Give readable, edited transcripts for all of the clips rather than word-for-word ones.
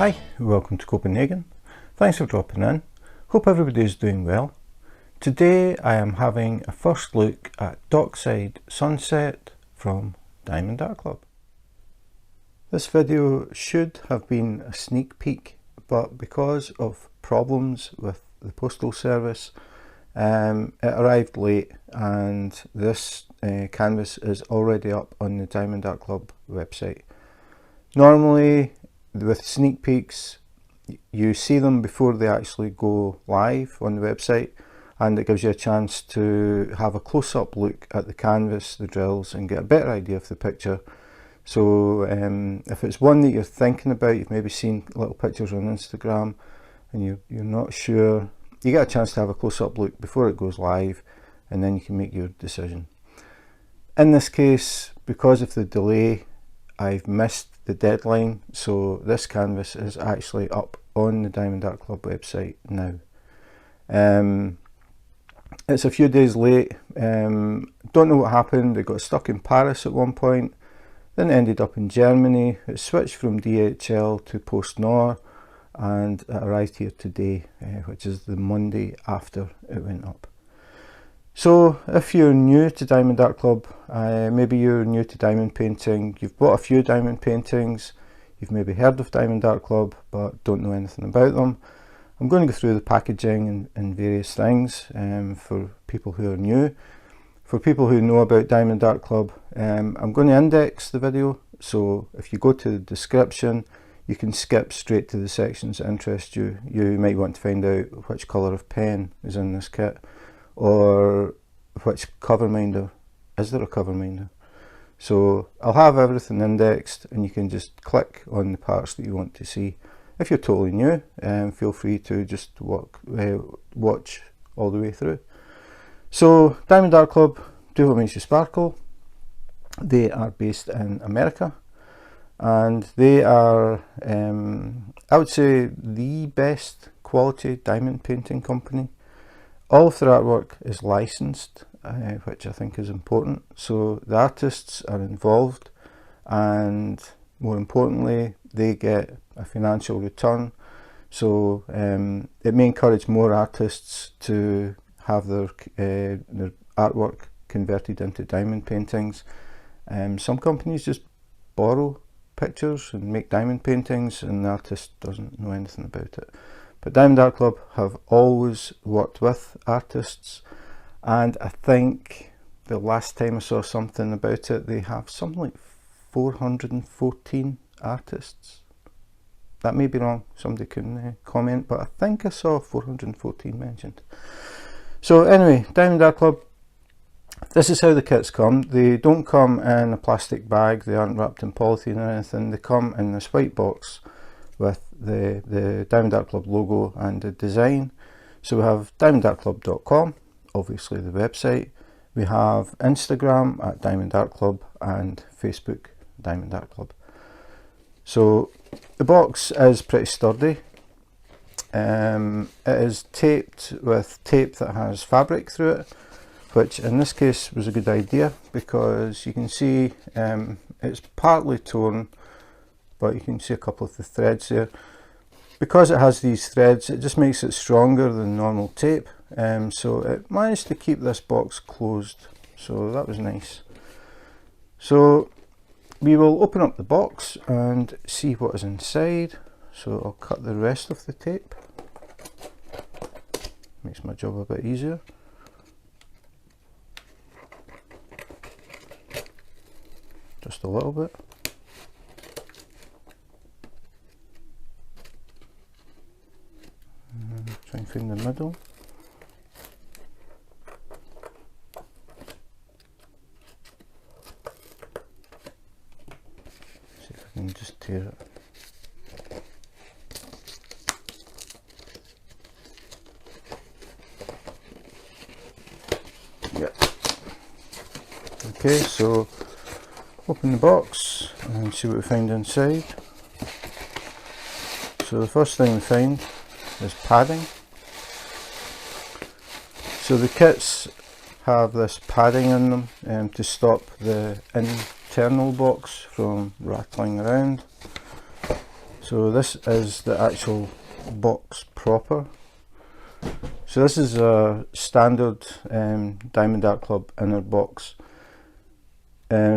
Hi, welcome to Copenhagen. Thanks for dropping in. Hope everybody is doing well. Today I am having a first look at Dockside Sunset from Diamond Art Club. This video should have been a sneak peek, but because of problems with the postal service, it arrived late and this canvas is already up on the Diamond Art Club website. Normally with sneak peeks you see them before they actually go live on the website, and it gives you a chance to have a close-up look at the canvas, the drills, and get a better idea of the picture. So if it's one that you're thinking about, you've maybe seen little pictures on Instagram and you're not sure, you get a chance to have a close-up look before it goes live, and then you can make your decision. In this case, because of the delay, I've missed the deadline, so this canvas is actually up on the Diamond Art Club website now. It's a few days late. Don't know what happened. It got stuck in Paris at one point, then ended up in Germany. It switched from DHL to Post Nord, and it arrived here today, which is the Monday after it went up. So if you're new to Diamond Art Club, maybe you're new to diamond painting, you've bought a few diamond paintings, you've maybe heard of Diamond Art Club but don't know anything about them, I'm going to go through the packaging and various things for people who are new. For people who know about Diamond Art Club, I'm going to index the video, so if you go to the description you can skip straight to the sections that interest you. You might want to find out which colour of pen is in this kit, or which cover minder, is there a cover minder? So I'll have everything indexed and you can just click on the parts that you want to see. If you're totally new, feel free to just watch all the way through. So Diamond Art Club, do what makes you sparkle. They are based in America, and they are, I would say, the best quality diamond painting company. All of their artwork is licensed, which I think is important, so the artists are involved, and more importantly they get a financial return. So it may encourage more artists to have their artwork converted into diamond paintings. Some companies just borrow pictures and make diamond paintings and the artist doesn't know anything about it. But Diamond Art Club have always worked with artists, and I think the last time I saw something about it, they have something like 414 artists. That may be wrong, somebody can comment, but I think I saw 414 mentioned. So anyway, Diamond Art Club, this is how the kits come. They don't come in a plastic bag, they aren't wrapped in polythene or anything, they come in this white box with the Diamond Art Club logo and the design. So we have diamondartclub.com, obviously the website. We have Instagram at Diamond Art Club and Facebook Diamond Art Club. So the box is pretty sturdy. It is taped with tape that has fabric through it, which in this case was a good idea because you can see it's partly torn, but you can see a couple of the threads there. Because it has these threads, it just makes it stronger than normal tape, so it managed to keep this box closed, so that was nice. So we will open up the box and see what is inside. So I'll cut the rest of the tape, makes my job a bit easier. Just a little bit. Try and find the middle. See if I can just tear it. Yeah. Okay, so open the box and see what we find inside. So the first thing we find is padding. So the kits have this padding in them to stop the internal box from rattling around. So this is the actual box proper. So this is a standard Diamond Art Club inner box.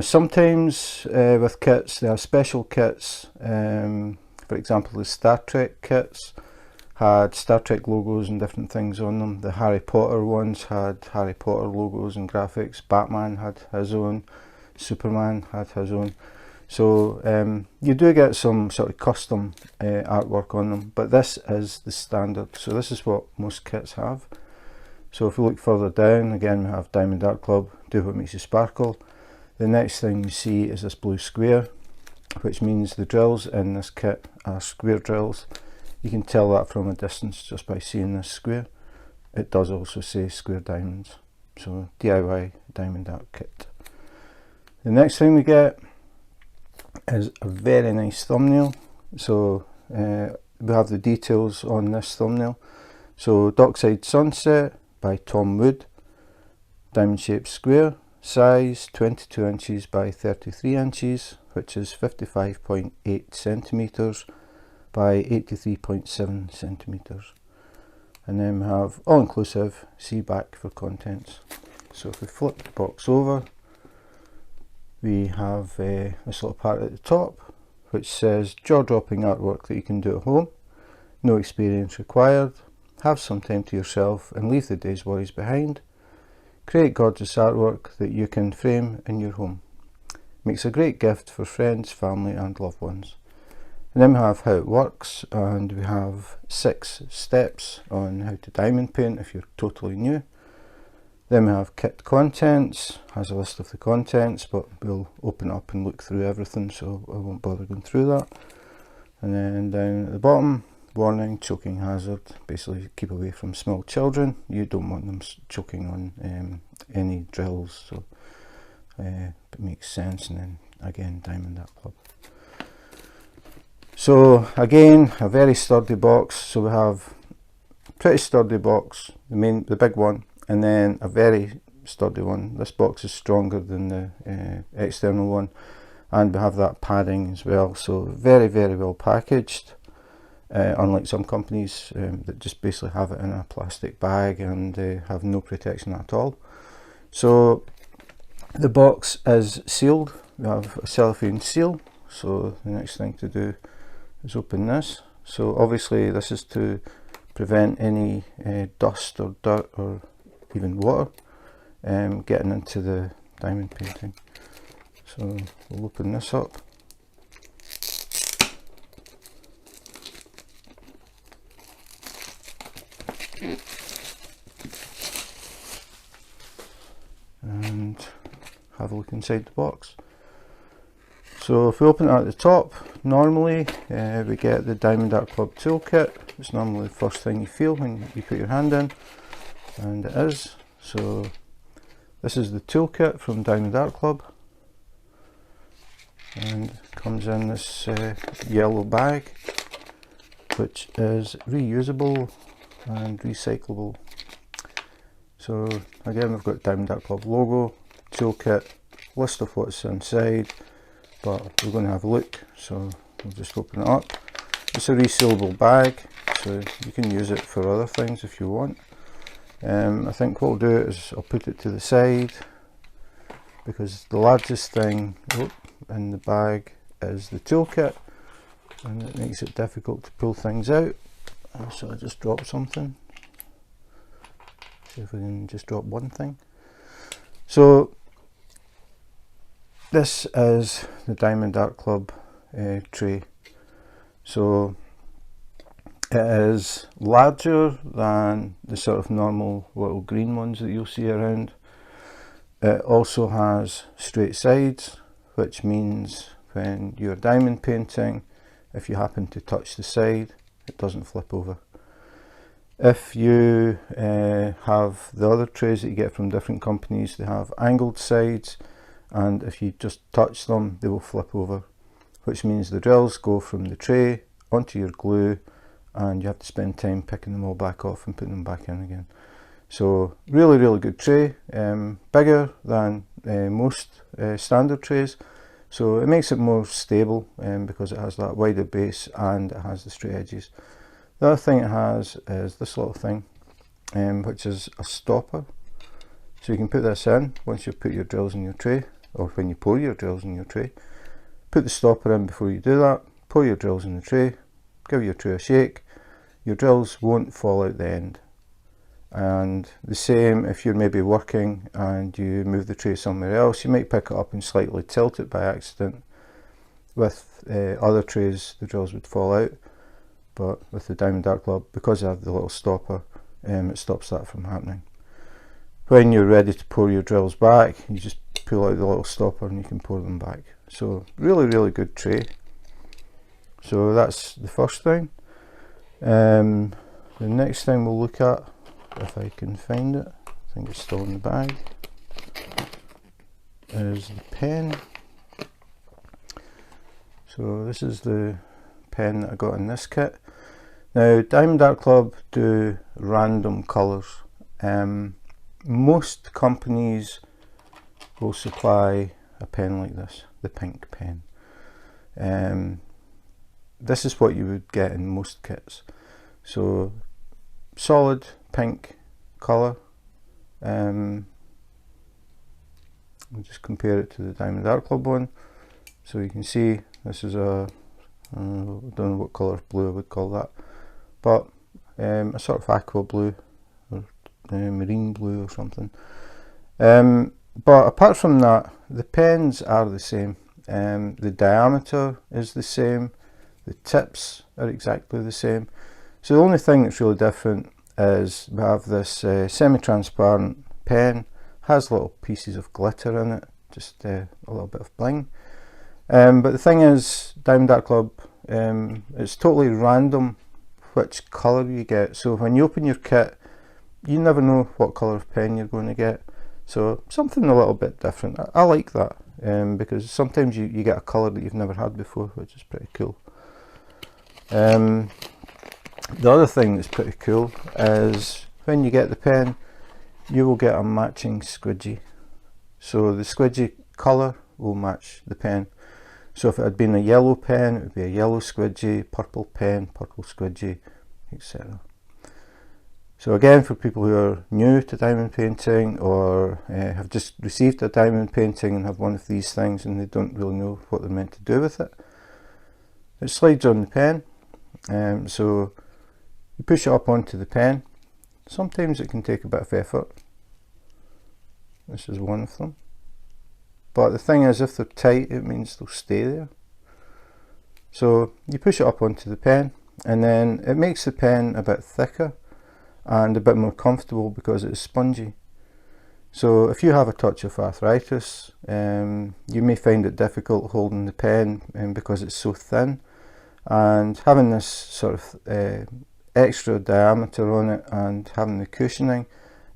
Sometimes with kits there are special kits. For example, the Star Trek kits had Star Trek logos and different things on them. The Harry Potter ones had Harry Potter logos and graphics. Batman had his own. Superman had his own. So you do get some sort of custom artwork on them, but this is the standard. So this is what most kits have. So if we look further down, again we have Diamond Art Club, do what makes you sparkle. The next thing you see is this blue square, which means the drills in this kit are square drills. You can tell that from a distance just by seeing this square. It does also say square diamonds. So DIY Diamond Art Kit. The next thing we get is a very nice thumbnail. So we have the details on this thumbnail. So Dockside Sunset by Tom Wood, diamond shaped square, size 22 inches by 33 inches, which is 55.8 centimeters by 83.7 centimeters. And then we have all inclusive, see back for contents. So if we flip the box over, we have this little part at the top which says jaw-dropping artwork that you can do at home, no experience required, have some time to yourself and leave the day's worries behind, create gorgeous artwork that you can frame in your home, makes a great gift for friends, family and loved ones. And then we have how it works, and we have 6 steps on how to diamond paint if you're totally new. Then we have kit contents, has a list of the contents, but we'll open up and look through everything, so I won't bother going through that. And then down at the bottom, warning, choking hazard, basically keep away from small children. You don't want them choking on any drills, so it makes sense. And then again, Diamond Art Club. So again, a very sturdy box. So we have pretty sturdy box, the big one, and then a very sturdy one. This box is stronger than the external one, and we have that padding as well. So very, very well packaged, unlike some companies that just basically have it in a plastic bag and have no protection at all. So the box is sealed. We have a cellophane seal. So the next thing to do is open this. So obviously this is to prevent any dust or dirt or even water getting into the diamond painting. So we'll open this up. And have a look inside the box. So if we open it at the top, normally we get the Diamond Art Club toolkit. It's normally the first thing you feel when you put your hand in, and it is. So this is the toolkit from Diamond Art Club, and it comes in this yellow bag, which is reusable and recyclable. So again, we've got Diamond Art Club logo, toolkit, list of what's inside, but we're going to have a look, so we'll just open it up. It's a resealable bag, so you can use it for other things if you want. I think what we'll do is I'll put it to the side, because the largest thing in the bag is the toolkit, and it makes it difficult to pull things out. So I just dropped something. See if we can just drop one thing. So this is the Diamond Art Club tray. So it is larger than the sort of normal little green ones that you'll see around. It also has straight sides, which means when you're diamond painting, if you happen to touch the side, it doesn't flip over. If you have the other trays that you get from different companies, they have angled sides, and if you just touch them, they will flip over, which means the drills go from the tray onto your glue, and you have to spend time picking them all back off and putting them back in again. So really good tray, bigger than most standard trays. So it makes it more stable because it has that wider base and it has the straight edges. The other thing it has is this little thing, which is a stopper. So you can put this in once you put your drills in your tray, or when you pour your drills in your tray. Put the stopper in before you do that, pour your drills in the tray, give your tray a shake. Your drills won't fall out the end. And the same if you're maybe working and you move the tray somewhere else, you might pick it up and slightly tilt it by accident. With other trays the drills would fall out, but with the Diamond Dart Club, because I have the little stopper, it stops that from happening. When you're ready to pour your drills back, you just pull out the little stopper and you can pour them back. So really good tray. So that's the first thing. The next thing we'll look at, if I can find it, I think it's still in the bag, is the pen. So this is the pen that I got in this kit. Now Diamond Dart Club do random colours. Most companies will supply a pen like this, the pink pen. This is what you would get in most kits. So solid pink colour. I'll just compare it to the Diamond Dart Club one. So you can see this is a, I don't know what colour of blue I would call that, but a sort of aqua blue or marine blue or something. But apart from that, the pens are the same. The diameter is the same, the tips are exactly the same. So the only thing that's really different is we have this semi-transparent pen, has little pieces of glitter in it, just a little bit of bling. But the thing is, Diamond Dart Club, it's totally random which colour you get. So when you open your kit, you never know what colour of pen you're going to get. So something a little bit different. I like that, because sometimes you get a colour that you've never had before, which is pretty cool. The other thing that's pretty cool is when you get the pen, you will get a matching squidgy. So the squidgy colour will match the pen. So if it had been a yellow pen, it would be a yellow squidgy, purple pen, purple squidgy, etc. So again, for people who are new to diamond painting or have just received a diamond painting and have one of these things and they don't really know what they're meant to do with it, it slides on the pen. So you push it up onto the pen. Sometimes it can take a bit of effort. This is one of them. But the thing is, if they're tight, it means they'll stay there. So you push it up onto the pen, and then it makes the pen a bit thicker and a bit more comfortable because it's spongy. So if you have a touch of arthritis, you may find it difficult holding the pen because it's so thin, and having this sort of extra diameter on it and having the cushioning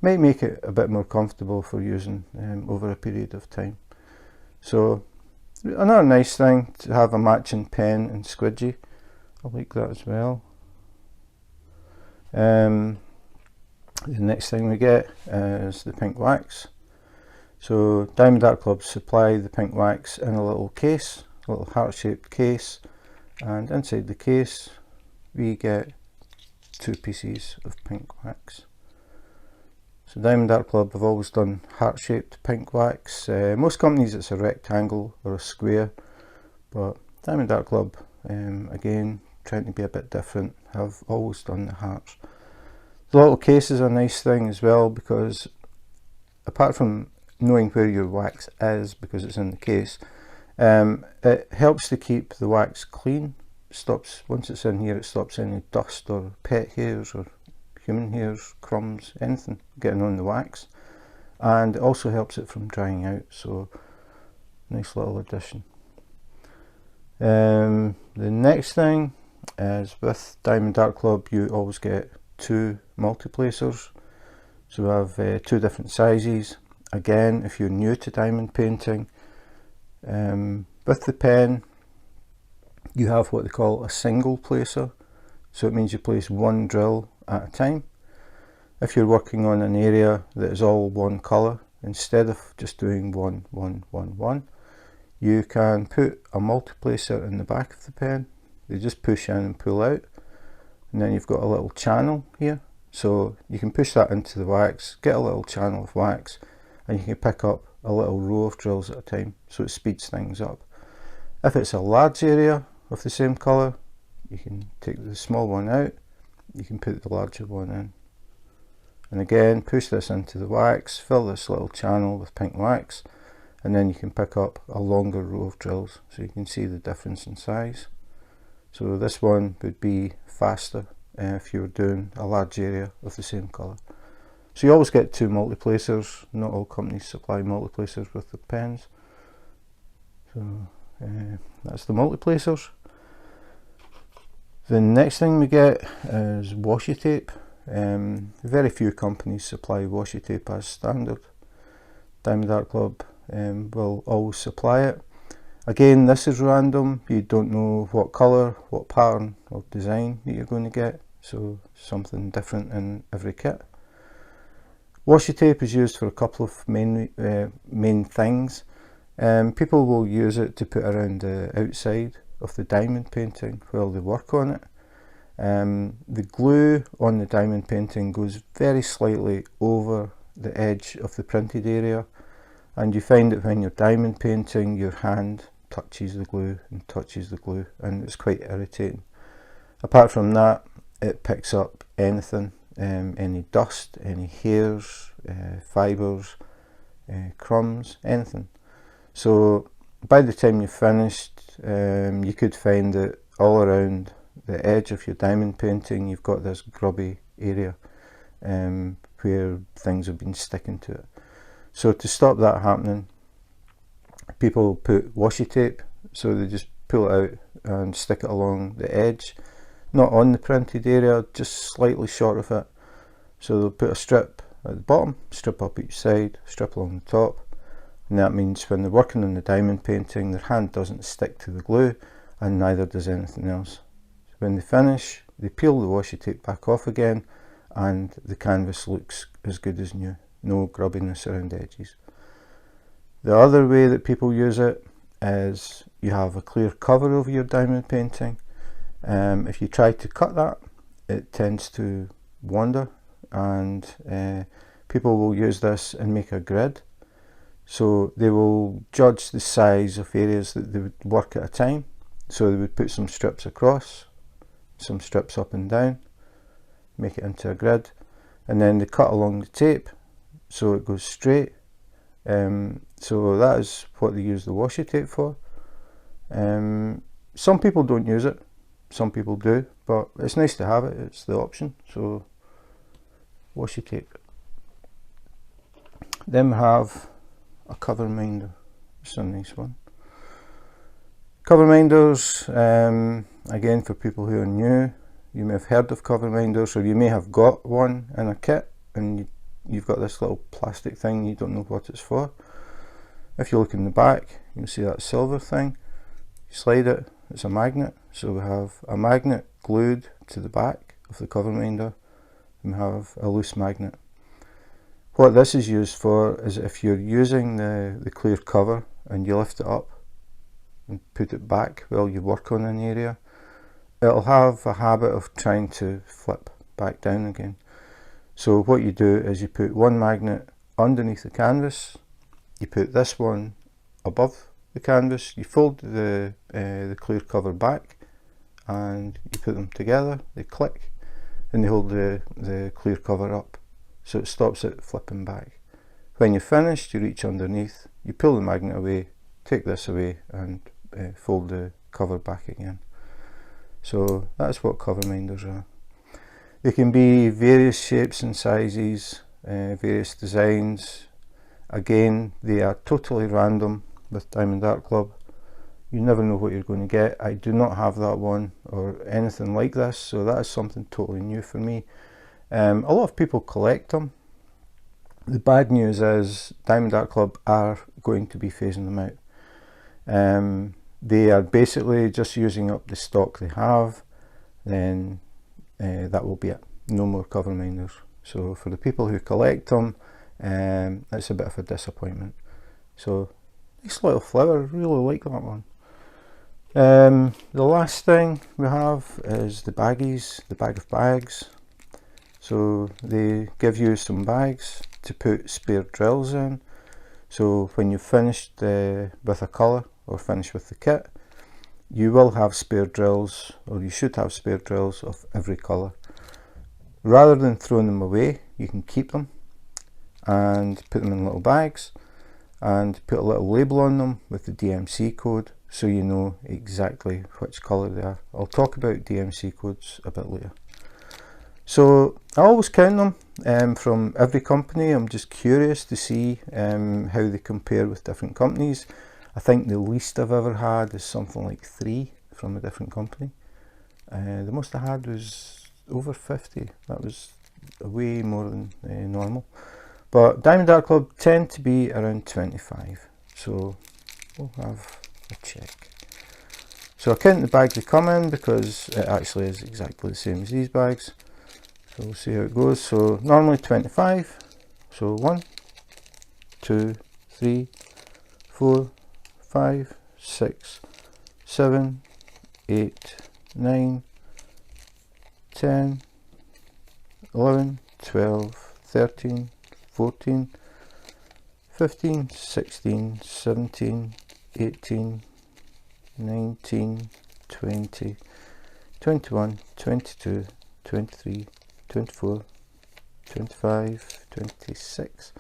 might make it a bit more comfortable for using over a period of time. So another nice thing to have a matching pen and squidgy. I like that as well. The next thing we get is the pink wax. So Diamond Dart Club supply the pink wax in a little case, a little heart-shaped case, and inside the case we get 2 pieces of pink wax. So Diamond Dart Club have always done heart-shaped pink wax. Most companies it's a rectangle or a square, but Diamond Dart Club, again, trying to be a bit different, have always done the hearts. The little case is a nice thing as well, because apart from knowing where your wax is because it's in the case, it helps to keep the wax clean. Stops, once it's in here, it stops any dust or pet hairs or human hairs, crumbs, anything getting on the wax, and it also helps it from drying out. So nice little addition. The next thing is, with Diamond Dart Club you always get 2 multi-placers. So we have 2 different sizes. Again, if you're new to diamond painting, with the pen you have what they call a single placer. So it means you place 1 drill at a time. If you're working on an area that is all one colour, instead of just doing 1, 1, 1, 1, You can put a multiplacer in the back of the pen. They just push in and pull out, and then you've got a little channel here, so you can push that into the wax, get a little channel of wax, and you can pick up a little row of drills at a time, so it speeds things up. If it's a large area of the same colour, you can take the small one out, you can put the larger one in, and again push this into the wax, fill this little channel with pink wax, and then you can pick up a longer row of drills, so you can see the difference in size. So this one would be faster if you were doing a large area of the same colour. So you always get two multiplacers. Not all companies supply multiplacers with the pens. So that's the multiplacers. The next thing we get is washi tape. Very few companies supply washi tape as standard. Diamond Art Club will always supply it. Again, this is random. You don't know what colour, what pattern or design that you're going to get, so something different in every kit. Washi tape is used for a couple of main things. People will use it to put around the outside of the diamond painting while they work on it. The glue on the diamond painting goes very slightly over the edge of the printed area, and you find that when you're diamond painting, your hand touches the glue and touches the glue, and it's quite irritating. Apart from that, it picks up anything, any dust, any hairs, fibres, crumbs, anything. So by the time you've finished, you could find that all around the edge of your diamond painting you've got this grubby area where things have been sticking to it. So to stop that happening, people put washi tape, so they just pull it out and stick it along the edge, not on the printed area, just slightly short of it. So they'll put a strip at the bottom, strip up each side, strip along the top, and that means when they're working on the diamond painting, their hand doesn't stick to the glue, and neither does anything else. So when they finish, they peel the washi tape back off again, and the canvas looks as good as new. No grubbiness around the edges. The other way that people use it is you have a clear cover over your diamond painting. If you try to cut that, it tends to wander, and people will use this and make a grid. So they will judge the size of areas that they would work at a time. So they would put some strips across, some strips up and down, make it into a grid, and then they cut along the tape so it goes straight. So that is what they use the washi tape for. Some people don't use it, some people do, but it's nice to have it, it's the option. So washi tape. Then we have a cover minder. It's a nice one. Cover minders, again for people who are new, you may have heard of cover minders, or you may have got one in a kit and you've got this little plastic thing, you don't know what it's for. If you look in the back, you'll see that silver thing. You slide it, it's a magnet. So we have a magnet glued to the back of the cover minder, and we have a loose magnet. What this is used for is if you're using the clear cover and you lift it up and put it back while you work on an area, it'll have a habit of trying to flip back down again. So what you do is you put one magnet underneath the canvas, you put this one above the canvas, you fold the clear cover back and you put them together, they click and they hold the clear cover up, so it stops it flipping back. When you're finished, you reach underneath, you pull the magnet away, take this away and fold the cover back again. So that's what cover minders are. They can be various shapes and sizes, various designs. Again, they are totally random with Diamond Art Club. You never know what you're going to get. I do not have that one or anything like this, so that is something totally new for me. A lot of people collect them. The bad news is Diamond Art Club are going to be phasing them out. They are basically just using up the stock they have, then that will be it. No more cover minders. So for the people who collect them, it's a bit of a disappointment. So Nice little flower, really like that one. The last thing we have is the Baggies, the bag of bags. So they give you some bags to put spare drills in. So when you've finished with a colour or finished with the kit, you will have spare drills, or you should have spare drills of every colour. Rather than throwing them away, you can keep them and put them in little bags and put a little label on them with the DMC code, so you know exactly which colour they are. I'll talk about DMC codes a bit later. So I always count them from every company. I'm just curious to see how they compare with different companies. I think the least I've ever had is something like 3 from a different company. The most I had was over 50. That was way more than normal. But Diamond Art Club tend to be around 25. So we'll have a check. So I count the bag they come in because it actually is exactly the same as these bags. So we'll see how it goes. So normally 25. So 1, 2, 3, 4, 5, 6, 7, 8, 9, 10, 11, 12, 13, 14, 15, 16, 17, 18, 19, 20, 21, 22, 23, 24, 25, 26,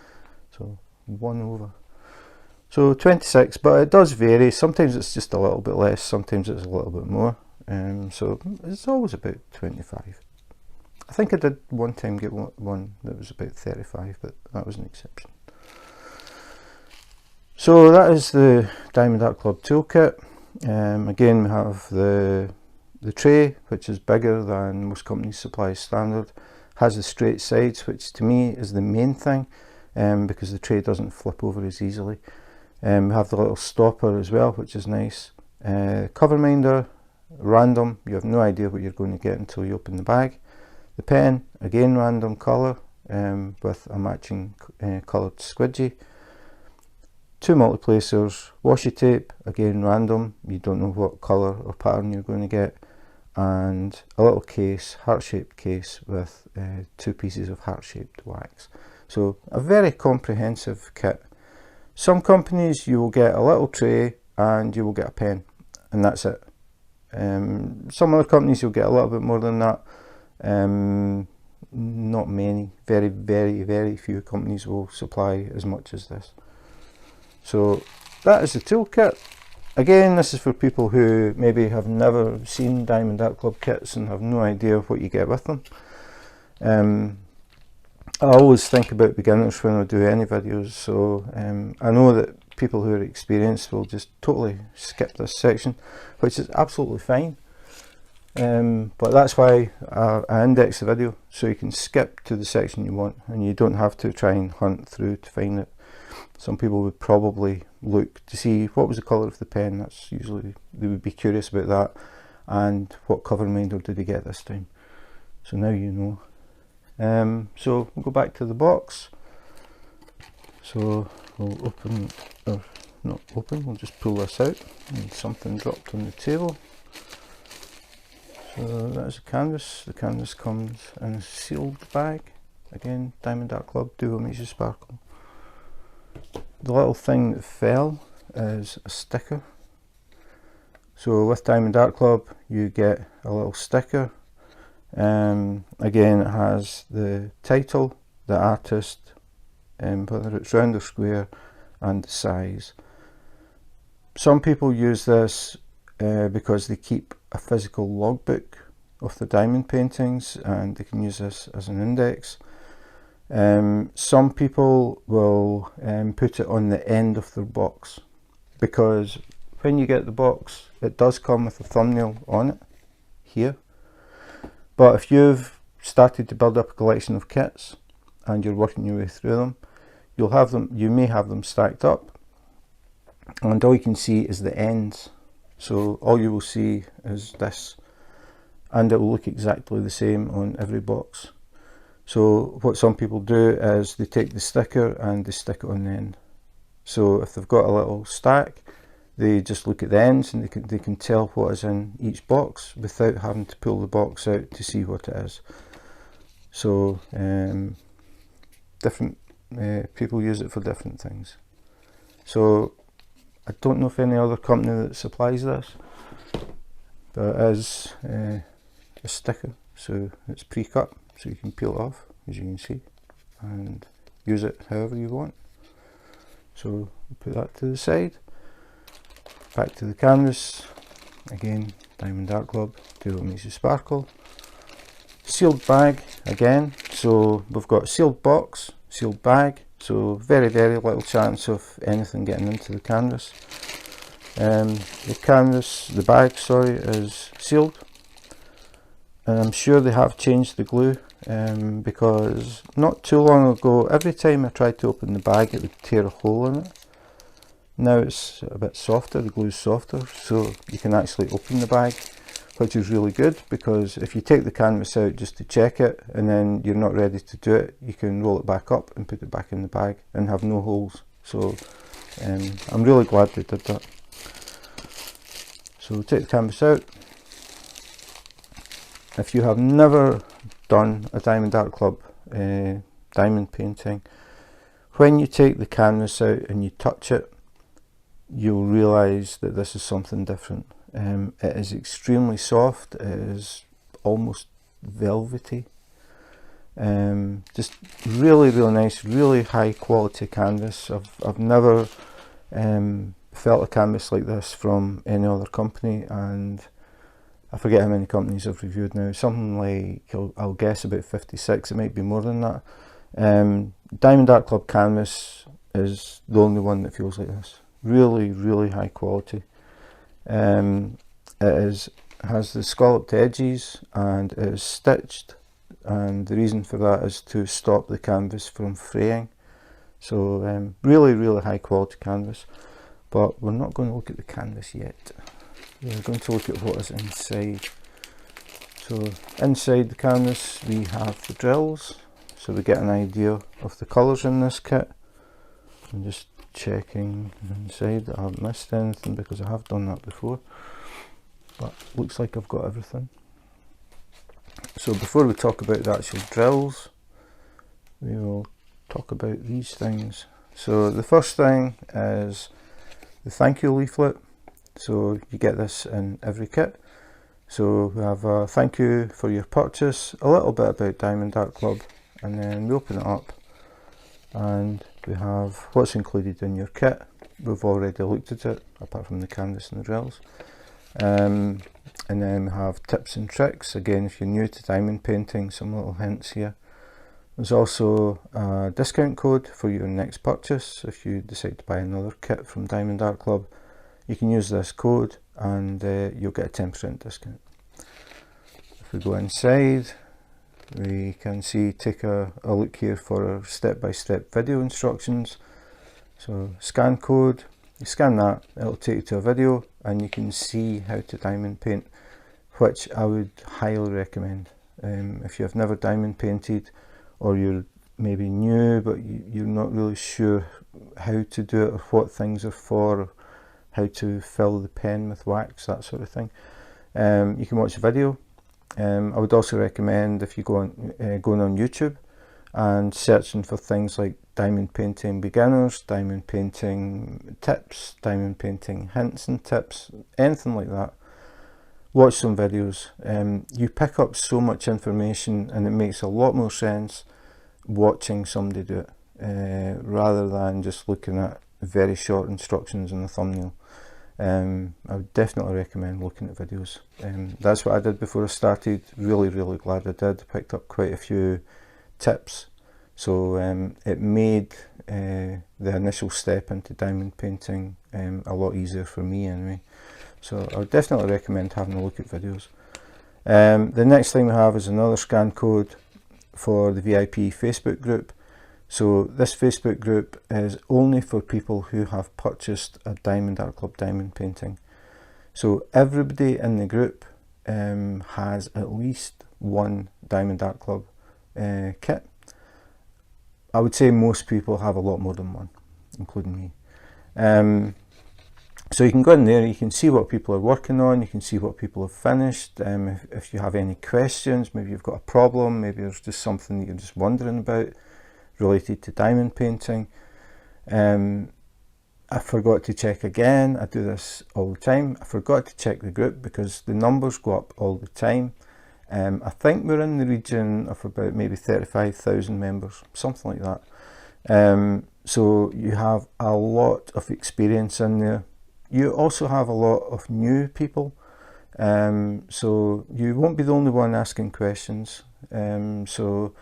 so 1 over. So 26, but it does vary. Sometimes it's just a little bit less, sometimes it's a little bit more. So it's always about 25. I think I did one time get one that was about 35, but that was an exception. So that is the Diamond Art Club toolkit. Again, we have the tray, which is bigger than most companies' supply standard, has the straight sides, which to me is the main thing, because the tray doesn't flip over as easily. We have the little stopper as well, which is nice. Cover minder, random, you have no idea what you're going to get until you open the bag. The pen, again random colour, with a matching coloured squidgy. 2 multiplacers, washi tape, again random, you don't know what colour or pattern you're going to get, and a little case, heart-shaped case with 2 pieces of heart-shaped wax. So a very comprehensive kit. Some companies you will get a little tray and you will get a pen, and that's it. Some other companies you'll get a little bit more than that. Not many, very few companies will supply as much as this. So that is the toolkit. Again, this is for people who maybe have never seen Diamond Art Club kits and have no idea what you get with them. I always think about beginners when I do any videos, so I know that people who are experienced will just totally skip this section, which is absolutely fine. But that's why I index the video, so you can skip to the section you want and you don't have to try and hunt through to find it. Some people would probably look to see what was the colour of the pen. That's usually, they would be curious about that, and what cover minder did they get this time. So now you know. So we'll go back to the box. So we'll open, or not open, we'll just pull this out, and something dropped on the table. So that is the canvas. The canvas comes in a sealed bag. Again, Diamond Art Club, Duo makes you sparkle. The little thing that fell is a sticker. So with Diamond Art Club you get a little sticker. Again, it has the title, the artist, whether it's round or square, and the size. Some people use this because they keep a physical logbook of the diamond paintings, and they can use this as an index. Some people will put it on the end of their box, because when you get the box it does come with a thumbnail on it here. But if you've started to build up a collection of kits and you're working your way through them, you may have them stacked up, and all you can see is the ends. So all you will see is this, and it will look exactly the same on every box. So what some people do is they take the sticker and they stick it on the end, So if they've got a little stack, they just look at the ends and they can tell what is in each box without having to pull the box out to see what it is. So different people use it for different things. So I don't know if any other company that supplies this, but it is a sticker, so it's pre-cut, so you can peel it off, as you can see, and use it however you want. So put that to the side. Back to the canvas, again, Diamond Art Club, do what makes you sparkle. Sealed bag again, so we've got sealed box, sealed bag, so very little chance of anything getting into the canvas. The bag, sorry, is sealed, and I'm sure they have changed the glue, because not too long ago, every time I tried to open the bag it would tear a hole in it. Now it's a bit softer, the glue's softer, so you can actually open the bag, which is really good, because if you take the canvas out just to check it and then you're not ready to do it, you can roll it back up and put it back in the bag and have no holes. So I'm really glad they did that. So take the canvas out. If you have never done a Diamond Art Club diamond painting, when you take the canvas out and you touch it, you'll realise that this is something different. It is extremely soft, it is almost velvety, just really nice, really high quality canvas. I've never felt a canvas like this from any other company, and I forget how many companies I've reviewed now, something like, I'll guess about 56, it might be more than that. Diamond Art Club canvas is the only one that feels like this. Really high quality. It has the scalloped edges and it is stitched, and the reason for that is to stop the canvas from fraying. So really high quality canvas. But we're not going to look at the canvas yet. We're going to look at what is inside. So inside the canvas we have the drills, so we get an idea of the colours in this kit. I'm just checking inside that I haven't missed anything, because I have done that before, but looks like I've got everything. So before we talk about the actual drills, we will talk about these things. So the first thing is the thank you leaflet. So you get this in every kit. So we have a thank you for your purchase, a little bit about Diamond Art Club, and then we open it up and we have what's included in your kit. We've already looked at it, apart from the canvas and the drills. And then we have tips and tricks. Again, if you're new to diamond painting, some little hints here. There's also a discount code for your next purchase. If you decide to buy another kit from Diamond Art Club, you can use this code and you'll get a 10% discount. If we go inside, we can see, take a look here for step-by-step video instructions. So scan code, you scan that, it'll take you to a video and you can see how to diamond paint, which I would highly recommend. If you have never diamond painted, or you're maybe new but you're not really sure how to do it, or what things are for, or how to fill the pen with wax, that sort of thing, you can watch the video. I would also recommend, if you go on going on YouTube and searching for things like diamond painting beginners, diamond painting tips, diamond painting hints and tips, anything like that, watch some videos. You pick up so much information and it makes a lot more sense watching somebody do it, rather than just looking at very short instructions in the thumbnail. I would definitely recommend looking at videos. That's what I did before I started. Really glad I did. Picked up quite a few tips, so it made the initial step into diamond painting a lot easier for me anyway. So I would definitely recommend having a look at videos. The next thing we have is another scan code for the VIP Facebook group. So this Facebook group is only for people who have purchased a Diamond Art Club diamond painting. So everybody in the group has at least one Diamond Art Club kit. I would say most people have a lot more than one, including me. So you can go in there, you can see what people are working on, you can see what people have finished. If you have any questions, maybe you've got a problem, maybe there's just something that you're just wondering about related to diamond painting. I forgot to check again. I do this all the time. I forgot to check the group because the numbers go up all the time. I think we're in the region of about maybe 35,000 members, something like that. So you have a lot of experience in there. You also have a lot of new people, so you won't be the only one asking questions. So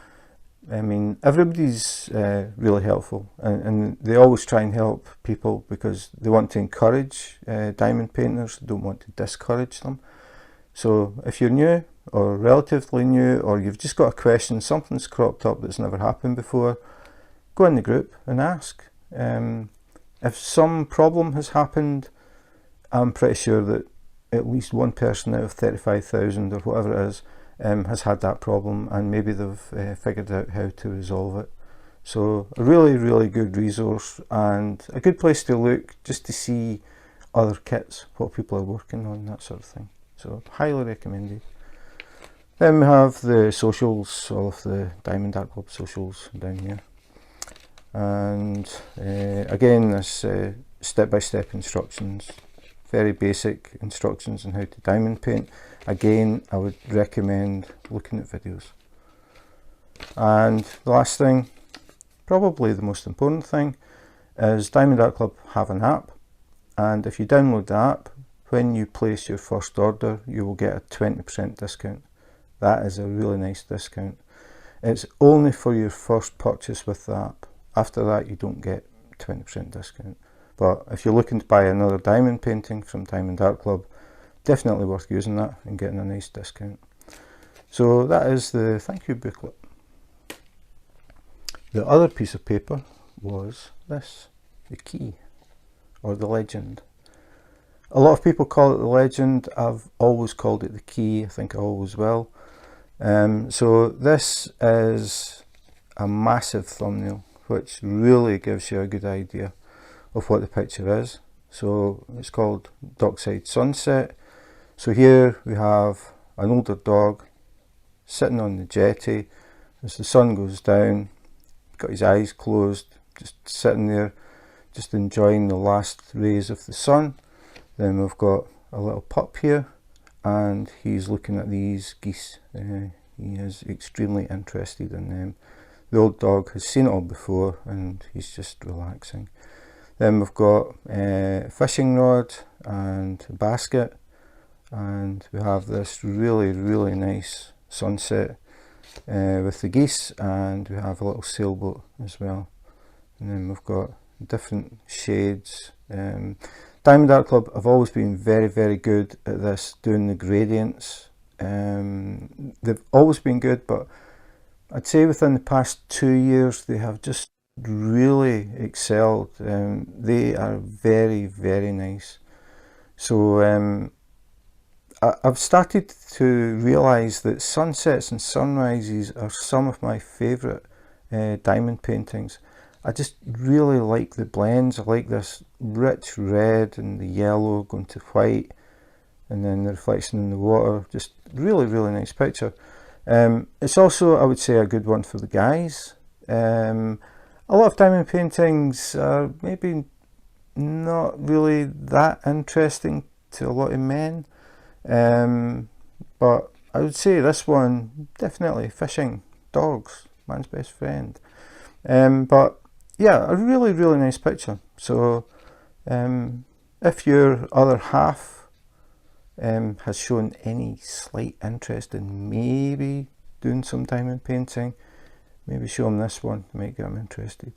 I mean, everybody's really helpful, and they always try and help people because they want to encourage diamond painters, they don't want to discourage them. So if you're new or relatively new, or you've just got a question, something's cropped up that's never happened before, go in the group and ask. If some problem has happened, I'm pretty sure that at least one person out of 35,000 or whatever it is has had that problem, and maybe they've figured out how to resolve it. So a really, really good resource and a good place to look just to see other kits, what people are working on, that sort of thing. So highly recommended. Then we have the socials, all of the Diamond Art Club socials down here. And again, this step-by-step instructions, very basic instructions on how to diamond paint. Again, I would recommend looking at videos. And the last thing, probably the most important thing, is Diamond Art Club have an app, and if you download the app, when you place your first order, you will get a 20% discount. That is a really nice discount. It's only for your first purchase with the app. After that, you don't get 20% discount. But if you're looking to buy another diamond painting from Diamond Art Club, definitely worth using that and getting a nice discount. So that is the thank you booklet. The other piece of paper was this, the key, or the legend. A lot of people call it the legend. I've always called it the key. I think I always will. So this is a massive thumbnail, which really gives you a good idea of what the picture is. So it's called Dockside Sunset. So here we have an older dog sitting on the jetty as the sun goes down, got his eyes closed, just sitting there, just enjoying the last rays of the sun. Then we've got a little pup here, and he's looking at these geese. He is extremely interested in them. The old dog has seen it all before and he's just relaxing. Then we've got a fishing rod and a basket, and we have this really, really nice sunset with the geese, and we have a little sailboat as well. And then we've got different shades. Diamond Art Club have always been very, very good at this, doing the gradients. They've always been good, but I'd say within the past 2 years they have just really excelled. They are very, very nice. So I've started to realise that sunsets and sunrises are some of my favourite diamond paintings. I just really like the blends. I like this rich red and the yellow going to white, and then the reflection in the water. Just really, really nice picture. It's also, I would say, a good one for the guys. A lot of diamond paintings are maybe not really that interesting to a lot of men, but I would say this one, definitely fishing, dogs, man's best friend. But yeah, a really, really nice picture. So if your other half has shown any slight interest in maybe doing some diamond painting, maybe show them this one, might get them interested.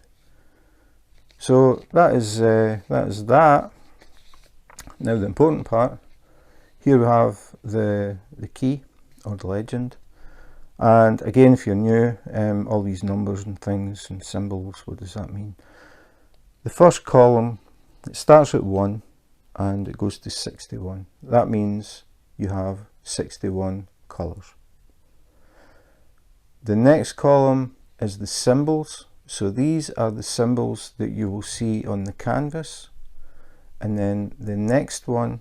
So that is that. Now the important part. Here we have the key, or the legend. And again, if you're new, all these numbers and things and symbols, what does that mean? The first column, it starts at 1 and it goes to 61. That means you have 61 colours. The next column is the symbols. So these are the symbols that you will see on the canvas and then the next one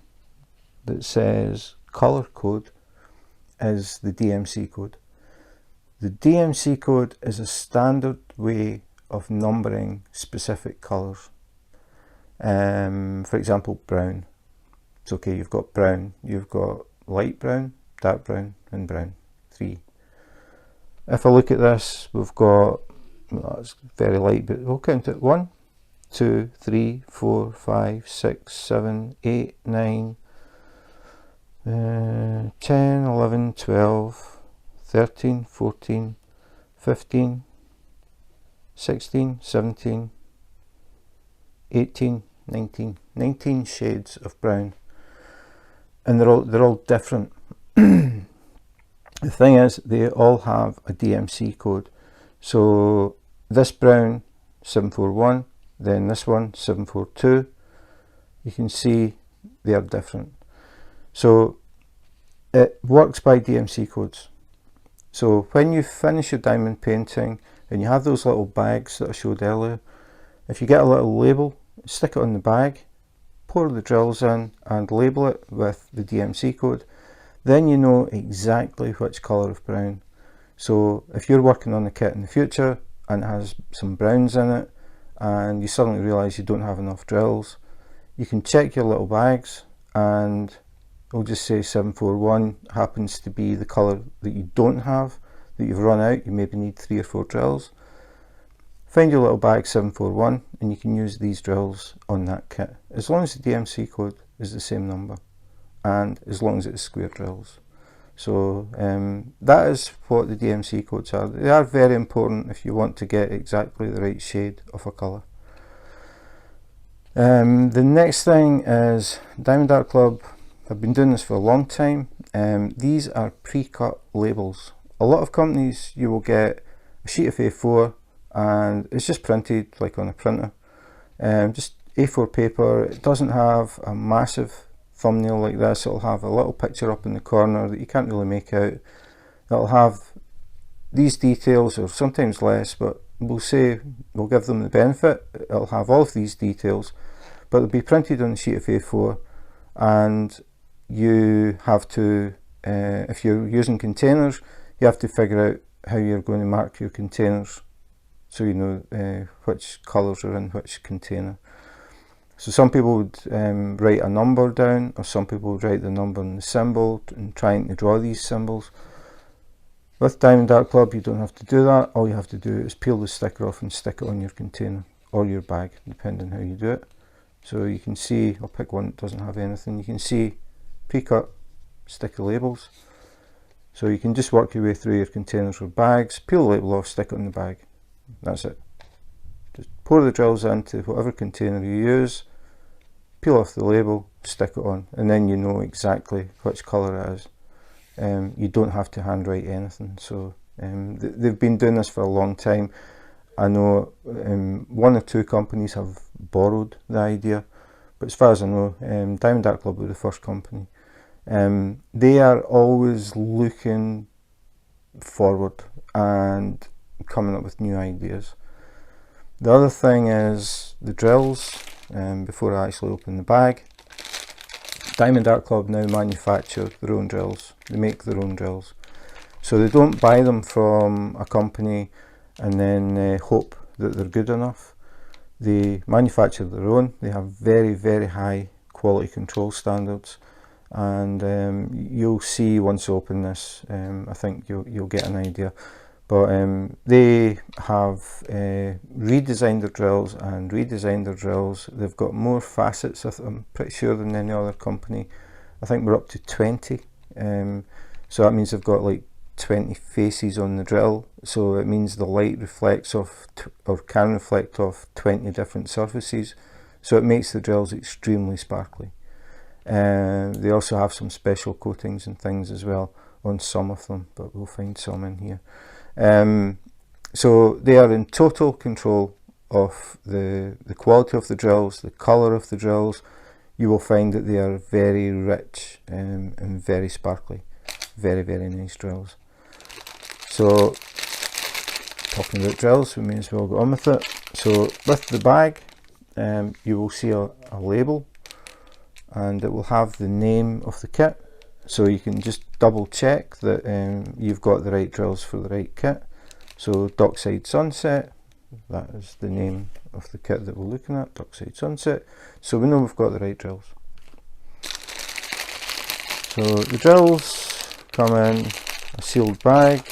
that says color code is the DMC code. The DMC code is a standard way of numbering specific colors. For example, brown. It's okay, you've got brown, you've got light brown, dark brown, and brown. 3. If I look at this, we've got, well, it's very light, but we'll count it. 1, 2, 3, 4, 5, 6, 7, 8, 9, 10, 11, 12, 13, 14, 15, 16, 17, 18, 19. 19 shades of brown. And they're all different. The thing is, they all have a DMC code. So this brown, 741, then this one, 742. You can see they are different. So it works by DMC codes. So when you finish your diamond painting and you have those little bags that I showed earlier, if you get a little label, stick it on the bag, pour the drills in and label it with the DMC code, then you know exactly which colour of brown. So if you're working on the kit in the future and it has some browns in it and you suddenly realise you don't have enough drills, you can check your little bags and it'll just say 741 happens to be the colour that you don't have, that you've run out, you maybe need 3 or 4 drills. Find your little bag 741 and you can use these drills on that kit, as long as the DMC code is the same number and as long as it's square drills. So that is what the DMC codes are. They are very important if you want to get exactly the right shade of a colour. The next thing is Diamond Art Club. I've been doing this for a long time. These are pre-cut labels. A lot of companies, you will get a sheet of A4 and it's just printed like on a printer. Just A4 paper. It doesn't have a massive thumbnail like this. It'll have a little picture up in the corner that you can't really make out. It'll have these details, or sometimes less, but we'll give them the benefit. It'll have all of these details, but it'll be printed on a sheet of A4, and you have to, if you're using containers, you have to figure out how you're going to mark your containers so you know which colours are in which container. So some people would write a number down, or some people would write the number and the symbol and trying to draw these symbols. With Diamond Art Club you don't have to do that. All you have to do is peel the sticker off and stick it on your container or your bag, depending on how you do it. So you can see, I'll pick one that doesn't have anything. You can see pre-cut sticker labels. So you can just work your way through your containers or bags, peel the label off, stick it on the bag. That's it. Just pour the drills into whatever container you use, peel off the label, stick it on, and then you know exactly which colour it is. You don't have to handwrite anything. So they've been doing this for a long time. I know 1 or 2 companies have borrowed the idea, but as far as I know, Diamond Art Club were the first company. They are always looking forward and coming up with new ideas. The other thing is the drills. Before I actually open the bag, Diamond Art Club now manufacture their own drills. They make their own drills, so they don't buy them from a company and then hope that they're good enough. They manufacture their own. They have very, very high quality control standards, and you'll see once you open this. I think you'll get an idea. But they have redesigned their drills and redesigned their drills. They've got more facets, I'm pretty sure, than any other company. I think we're up to 20. So that means they've got like 20 faces on the drill. So it means the light reflects off, or can reflect off 20 different surfaces. So it makes the drills extremely sparkly. They also have some special coatings and things as well on some of them, but we'll find some in here. So they are in total control of the quality of the drills, the colour of the drills. You will find that they are very rich and very sparkly. Very, very nice drills. So talking about drills, we may as well go on with it. So with the bag, you will see a label and it will have the name of the kit, so you can just double check that you've got the right drills for the right kit. So Dockside Sunset, that is the name of the kit that we're looking at, Dockside Sunset, so we know we've got the right drills. So the drills come in a sealed bag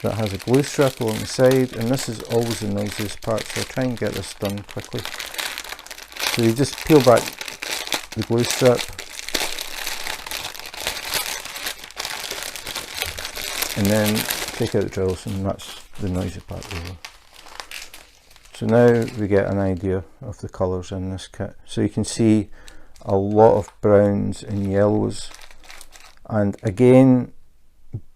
that has a glue strip along the side, and this is always the noisiest part, so I'll try and get this done quickly. So you just peel back the glue strip, and then take out the drills, and that's the noisy part over. So now we get an idea of the colours in this kit. So you can see a lot of browns and yellows, and again,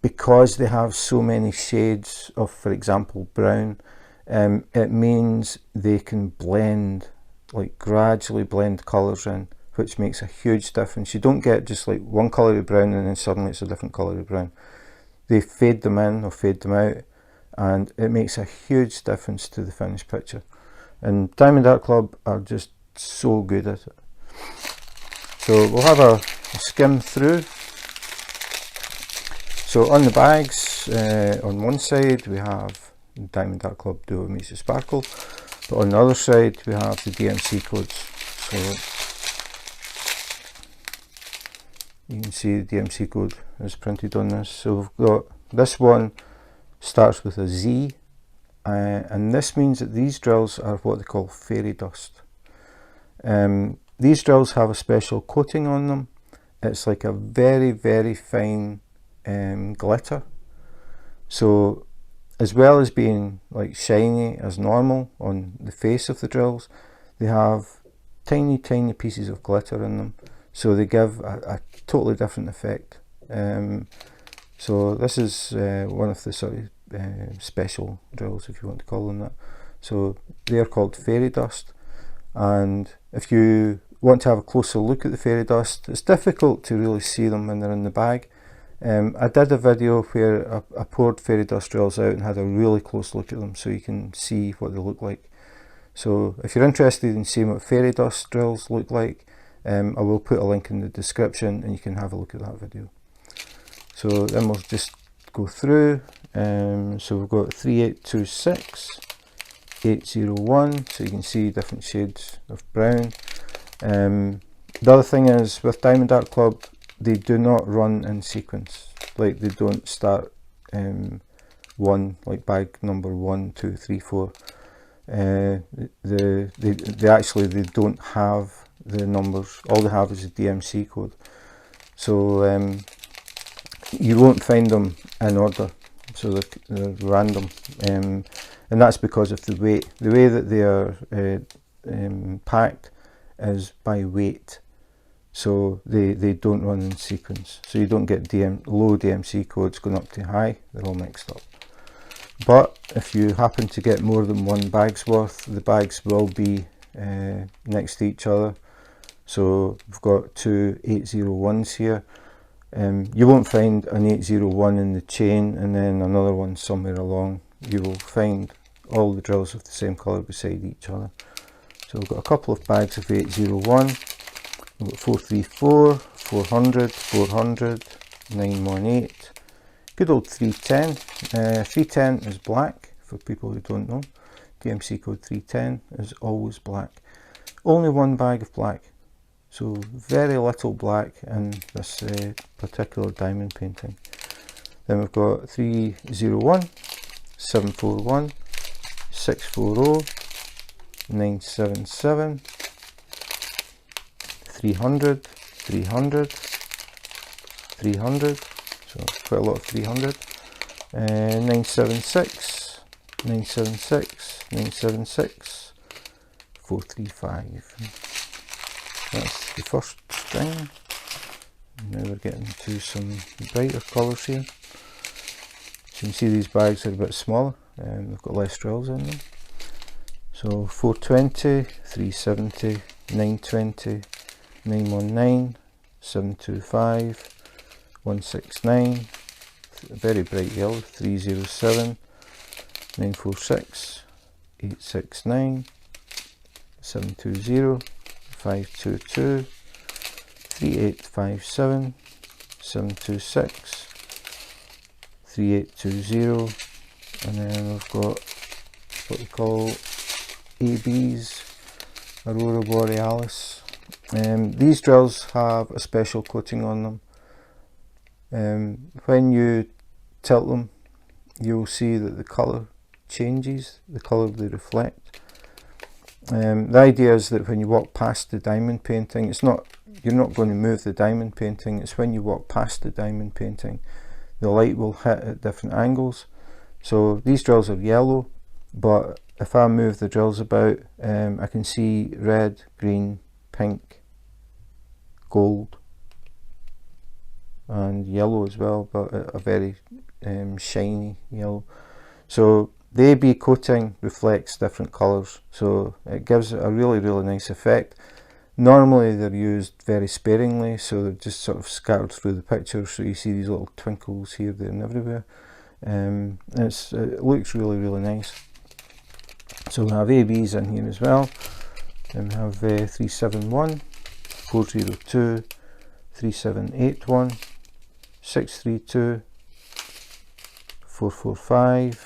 because they have so many shades of, for example, brown, it means they can blend, like gradually blend colours in, which makes a huge difference. You don't get just like one colour of brown and then suddenly it's a different colour of brown. They fade them in or fade them out, and it makes a huge difference to the finished picture. And Diamond Art Club are just so good at it. So we'll have a skim through. So on the bags, on one side we have Diamond Art Club Duo Meets the Sparkle, but on the other side we have the DMC Codes. So you can see the DMC code is printed on this. So we've got this one starts with a Z, and this means that these drills are what they call fairy dust. These drills have a special coating on them. It's like a very, very fine glitter. So as well as being like shiny as normal on the face of the drills, they have tiny pieces of glitter in them, so they give a totally different effect. So this is one of the sort of special drills, if you want to call them that. So they are called fairy dust, and if you want to have a closer look at the fairy dust, it's difficult to really see them when they're in the bag. I did a video where I poured fairy dust drills out and had a really close look at them, so you can see what they look like. So if you're interested in seeing what fairy dust drills look like, I will put a link in the description and you can have a look at that video. So then we'll just go through. So we've got 3826, 801, so you can see different shades of brown. The other thing is, with Diamond Art Club, they do not run in sequence. Like, they don't start one, like bag number 1, 2, 3, 4. They actually don't have the numbers. All they have is a DMC code. So you won't find them in order. So they're random, and that's because of the weight. The way that they are packed is by weight. So they don't run in sequence, so you don't get low DMC codes going up to high. They're all mixed up. But if you happen to get more than one bag's worth, the bags will be next to each other. So we've got two 801s here. You won't find an 801 in the chain and then another one somewhere along. You will find all the drills of the same colour beside each other. So we've got a couple of bags of 801. We've got 434, 400, 400, 918, good old 310. 310 is black, for people who don't know. DMC code 310 is always black. Only one bag of black, so very little black in this particular diamond painting. Then we've got 301, 741, 640, 977, 300, 300, 300, so quite a lot of 300, 976, 976, 976, 435. That's the first string. Now we're getting to some brighter colours here. So you can see these bags are a bit smaller, and they've got less drills in them. So 420, 370, 920, 919, 725, 169, very bright yellow, 307, 946, 869, 720, 522, 3857, 726, 3820, and then we've got what we call ABs, Aurora Borealis. These drills have a special coating on them. When you tilt them, you'll see that the colour changes, the colour they reflect. The idea is that when you walk past the diamond painting, you're not going to move the diamond painting, it's when you walk past the diamond painting, the light will hit at different angles. So these drills are yellow, but if I move the drills about, I can see red, green, pink, gold, and yellow as well, but a very shiny yellow. So the AB coating reflects different colours, so it gives a really nice effect. Normally they're used very sparingly, so they're just sort of scattered through the picture, so you see these little twinkles here, there and everywhere. It looks really nice. So we have ABs in here as well, and we have 371, 402, 3781, 632, 445,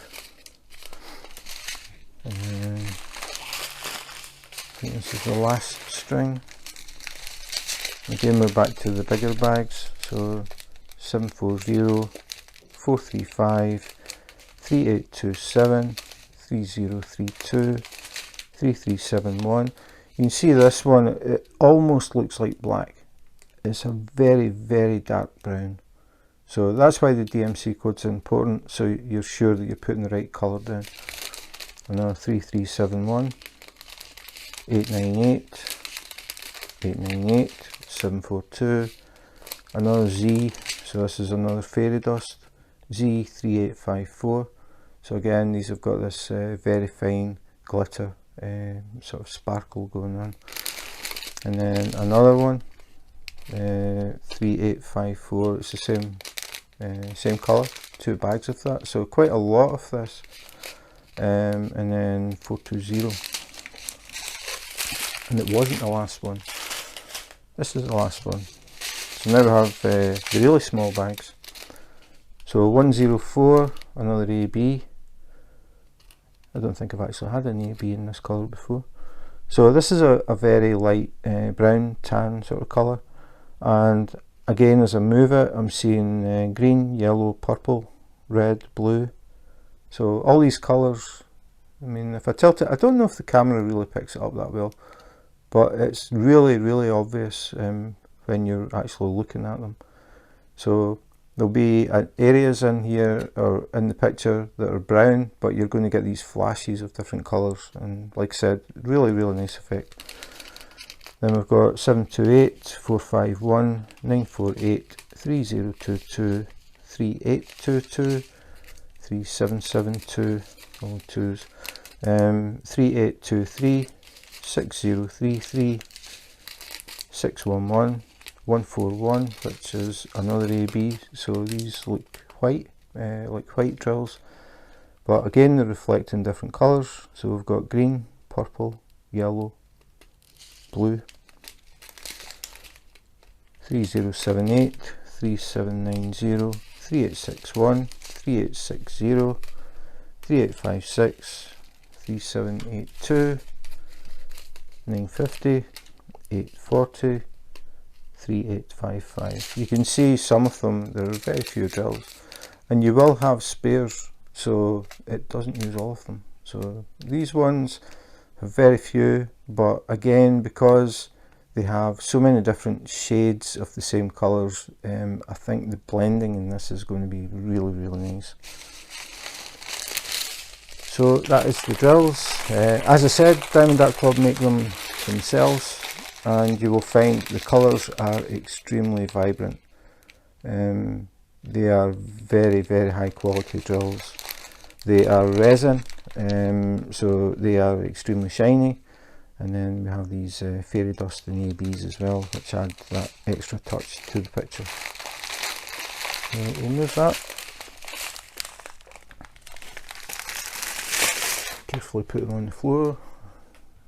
and then I think this is the last string. Again, we're back to the bigger bags, so 740, 435, 3827, 3032, 3371. You can see this one, it almost looks like black. It's a very dark brown. So that's why the DMC codes are important, so you're sure that you're putting the right colour down. Another 3371, 898, 898, 742, another Z, so this is another fairy dust, Z3854. So again, these have got this very fine glitter sort of sparkle going on. And then another one, 3854, it's the same colour, 2 bags of that, so quite a lot of this. And then 420, and it wasn't the last one, this is the last one. So now we have the really small bags. So 104, another AB. I don't think I've actually had an AB in this colour before. So this is a very light brown tan sort of colour, and again as I move it I'm seeing green, yellow, purple, red, blue. So all these colours, I mean if I tilt it, I don't know if the camera really picks it up that well, but it's really obvious when you're actually looking at them. So there'll be areas in here or in the picture that are brown, but you're going to get these flashes of different colours, and like I said, really nice effect. Then we've got 728, 451, 948, 3022, 3822, 3772, all twos, 3823, 6033, 611, 141, which is another AB. So these look white, like white drills, but again they're reflecting different colours. So we've got green, purple, yellow, blue. 3078, 3790, 3861, 3860, 3856, 3782, 950, 840, 3855. You can see some of them, there are very few drills, and you will have spares, so it doesn't use all of them. So these ones have very few, but again, because they have so many different shades of the same colours, I think the blending in this is going to be really nice. So that is the drills. As I said, Diamond Art Club make them themselves, and you will find the colours are extremely vibrant. They are very high quality drills. They are resin, so they are extremely shiny. And then we have these fairy dust and ABs as well, which add that extra touch to the picture. So we'll move that. Carefully put them on the floor.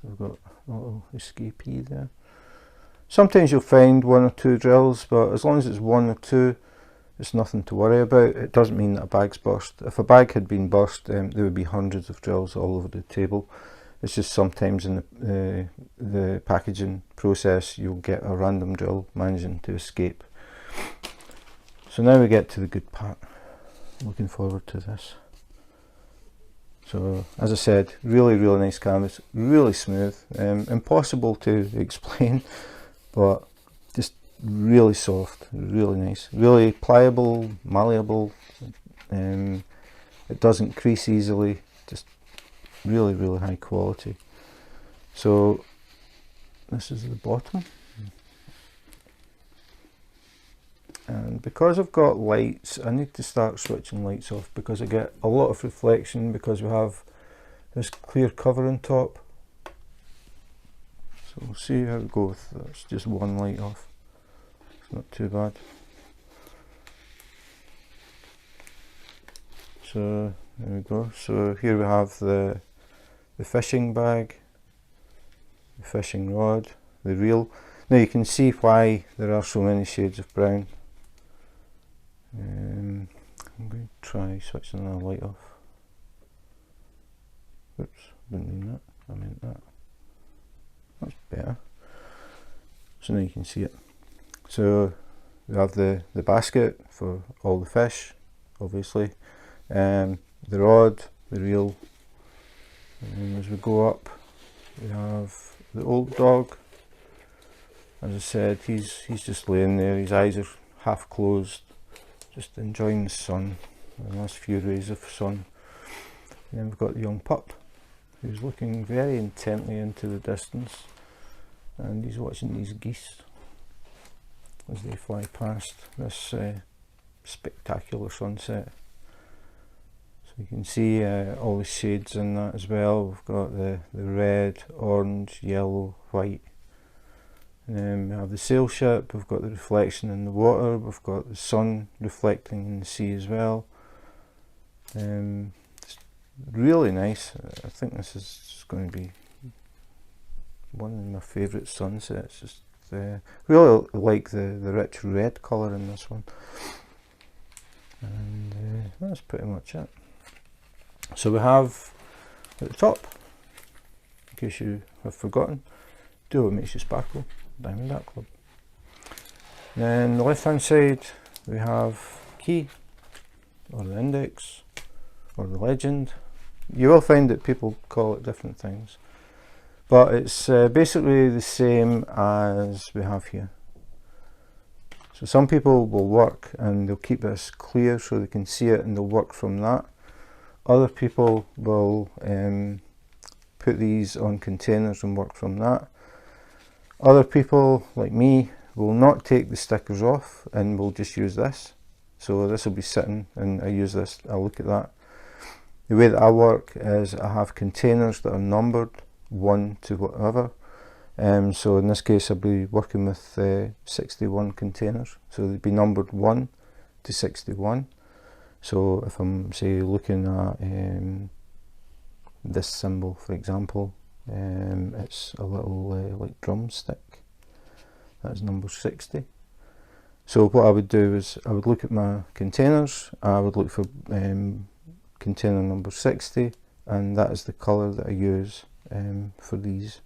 We've got a little escapee there. Sometimes you'll find 1 or 2 drills, but as long as it's 1 or 2, it's nothing to worry about. It doesn't mean that a bag's burst. If a bag had been burst, there would be hundreds of drills all over the table. It's just sometimes in the packaging process you'll get a random drill managing to escape. So now we get to the good part. Looking forward to this. So as I said, really nice canvas, really smooth, impossible to explain, but just really soft, really nice, really pliable, malleable. It doesn't crease easily, just really high quality. So this is the bottom, and because I've got lights, I need to start switching lights off because I get a lot of reflection because we have this clear cover on top. So we'll see how it goes. That's just one light off. It's not too bad. So there we go. So here we have the fishing bag, the fishing rod, the reel. Now you can see why there are so many shades of brown. I'm going to try switching the light off. Oops, didn't mean that, I meant that. That's better. So now you can see it. So we have the basket for all the fish, obviously, the rod, the reel, and as we go up we have the old dog. As I said, he's just laying there, his eyes are half closed, just enjoying the sun, the last few rays of sun. And then we've got the young pup, who's looking very intently into the distance, and he's watching these geese as they fly past this spectacular sunset. So you can see all the shades in that as well. We've got the red, orange, yellow, white. And then we have the sail ship, we've got the reflection in the water, we've got the sun reflecting in the sea as well. It's really nice. I think this is going to be one of my favourite sunsets. Just really like the rich red colour in this one. And that's pretty much it. So we have at the top, in case you have forgotten, do what makes you sparkle, Diamond Art Club. Then the left hand side we have key, or the index, or the legend. You will find that people call it different things, but it's basically the same as we have here. So some people will work and they'll keep this clear so they can see it and they'll work from that. Other people will put these on containers and work from that. Other people, like me, will not take the stickers off and will just use this. So this will be sitting and I use this, I'll look at that. The way that I work is I have containers that are numbered 1 to whatever. So in this case I'll be working with 61 containers. So they'd be numbered 1 to 61. So if I'm, say, looking at this symbol, for example, it's a little like drumstick. That's number 60. So what I would do is I would look at my containers, I would look for container number 60, and that is the colour that I use for these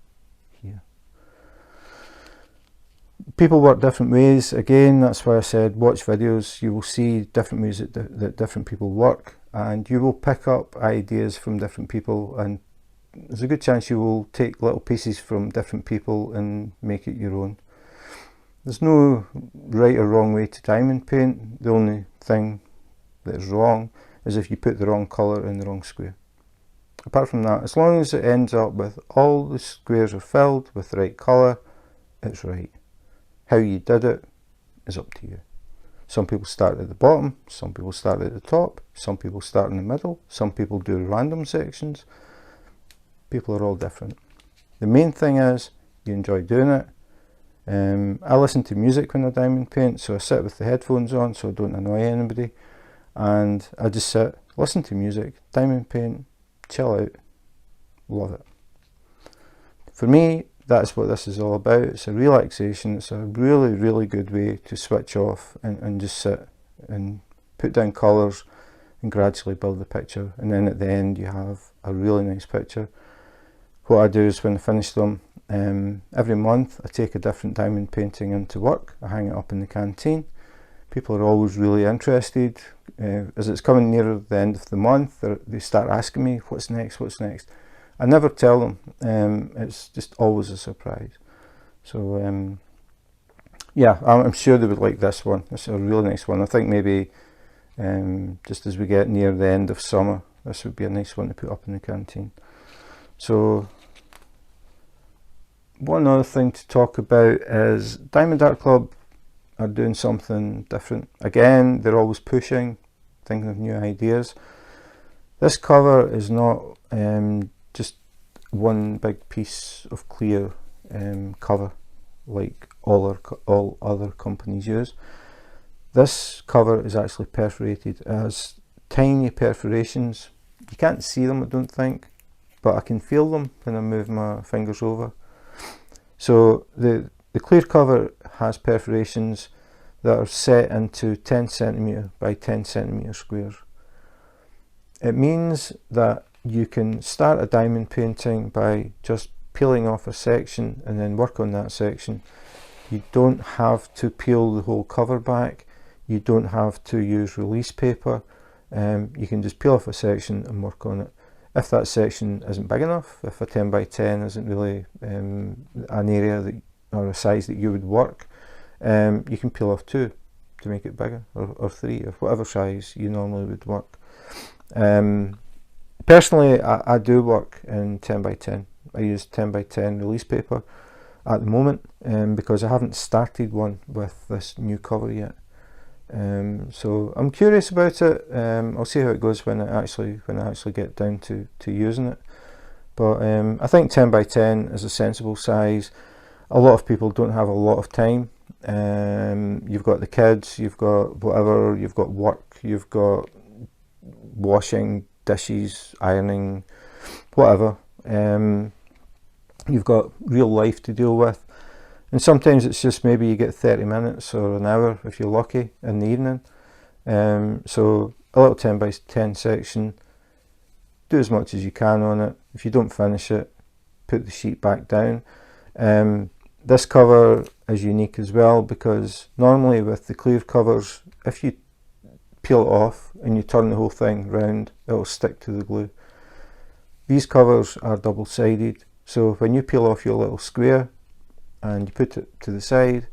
here. People work different ways. Again, that's why I said watch videos. You will see different ways that different people work, and you will pick up ideas from different people, and there's a good chance you will take little pieces from different people and make it your own. There's no right or wrong way to diamond paint. The only thing that is wrong is if you put the wrong colour in the wrong square. Apart from that, as long as it ends up with all the squares are filled with the right colour, it's right. How you did it is up to you. Some people start at the bottom, some people start at the top, some people start in the middle, some people do random sections. People are all different. The main thing is you enjoy doing it. I listen to music when I diamond paint, so I sit with the headphones on so I don't annoy anybody, and I just sit, listen to music, diamond paint, chill out, love it. For me, that's what this is all about. It's a relaxation. It's a really, really good way to switch off and just sit and put down colours and gradually build the picture, and then at the end you have a really nice picture. What I do is when I finish them, every month I take a different diamond painting into work. I hang it up in the canteen. People are always really interested. As it's coming nearer the end of the month, they start asking me, what's next, what's next? I never tell them. It's just always a surprise. So yeah, I'm sure they would like this one. It's a really nice one. I think maybe just as we get near the end of summer, this would be a nice one to put up in the canteen. So one other thing to talk about is Diamond Art Club are doing something different. Again, they're always pushing, thinking of new ideas. This cover is not just one big piece of clear cover like all other companies use. This cover is actually perforated. It has tiny perforations. You can't see them, I don't think, but I can feel them when I move my fingers over. So the clear cover has perforations that are set into 10 centimetre by 10 centimetre squares. It means that you can start a diamond painting by just peeling off a section and then work on that section. You don't have to peel the whole cover back. You don't have to use release paper. You can just peel off a section and work on it. If that section isn't big enough, if a 10 by 10 isn't really an area that, or a size that you would work, you can peel off 2 to make it bigger, or 3, or whatever size you normally would work. Personally, I do work in 10 by 10. I use 10 by 10 release paper at the moment because I haven't started one with this new cover yet. So I'm curious about it. I'll see how it goes when I actually get down to using it. But I think 10 by 10 is a sensible size. A lot of people don't have a lot of time. You've got the kids, you've got whatever, you've got work, you've got washing, dishes, ironing, whatever. You've got real life to deal with. And sometimes it's just maybe you get 30 minutes or an hour if you're lucky in the evening. So a little 10 by 10 section, do as much as you can on it. If you don't finish it, put the sheet back down. This cover is unique as well because normally with the clear covers, if you peel it off and you turn the whole thing round, it will stick to the glue. These covers are double-sided, so when you peel off your little square and you put it to the side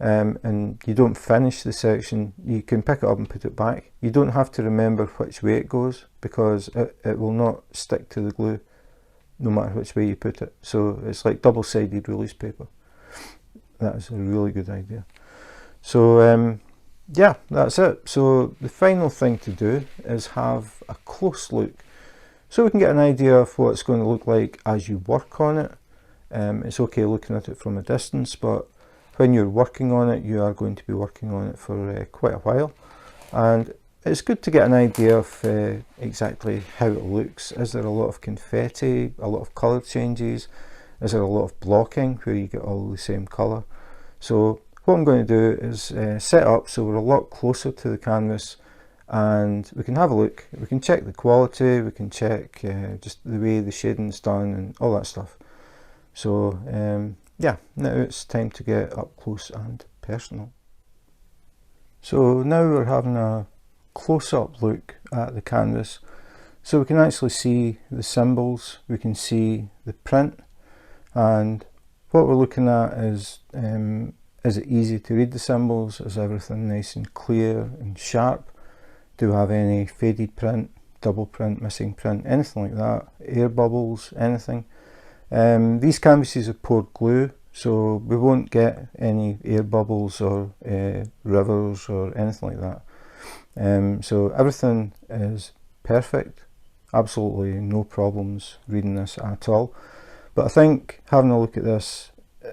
and you don't finish the section, you can pick it up and put it back. You don't have to remember which way it goes because it will not stick to the glue no matter which way you put it. So it's like double-sided release paper. That is a really good idea. So yeah, that's it. So the final thing to do is have a close look so we can get an idea of what it's going to look like as you work on it. It's okay looking at it from a distance, but when you're working on it, you are going to be working on it for quite a while, and it's good to get an idea of exactly how it looks. Is there a lot of confetti, a lot of colour changes? Is there a lot of blocking where you get all the same colour? So what I'm going to do is set up so we're a lot closer to the canvas and we can have a look. We can check the quality, we can check just the way the shading's done and all that stuff. So yeah, now it's time to get up close and personal. So now we're having a close-up look at the canvas, so we can actually see the symbols, we can see the print, and what we're looking at is it easy to read the symbols? Is everything nice and clear and sharp? Do we have any faded print, double print, missing print, anything like that? Air bubbles, anything? These canvases are poured glue, so we won't get any air bubbles or rivers or anything like that. So everything is perfect, absolutely no problems reading this at all. But I think having a look at this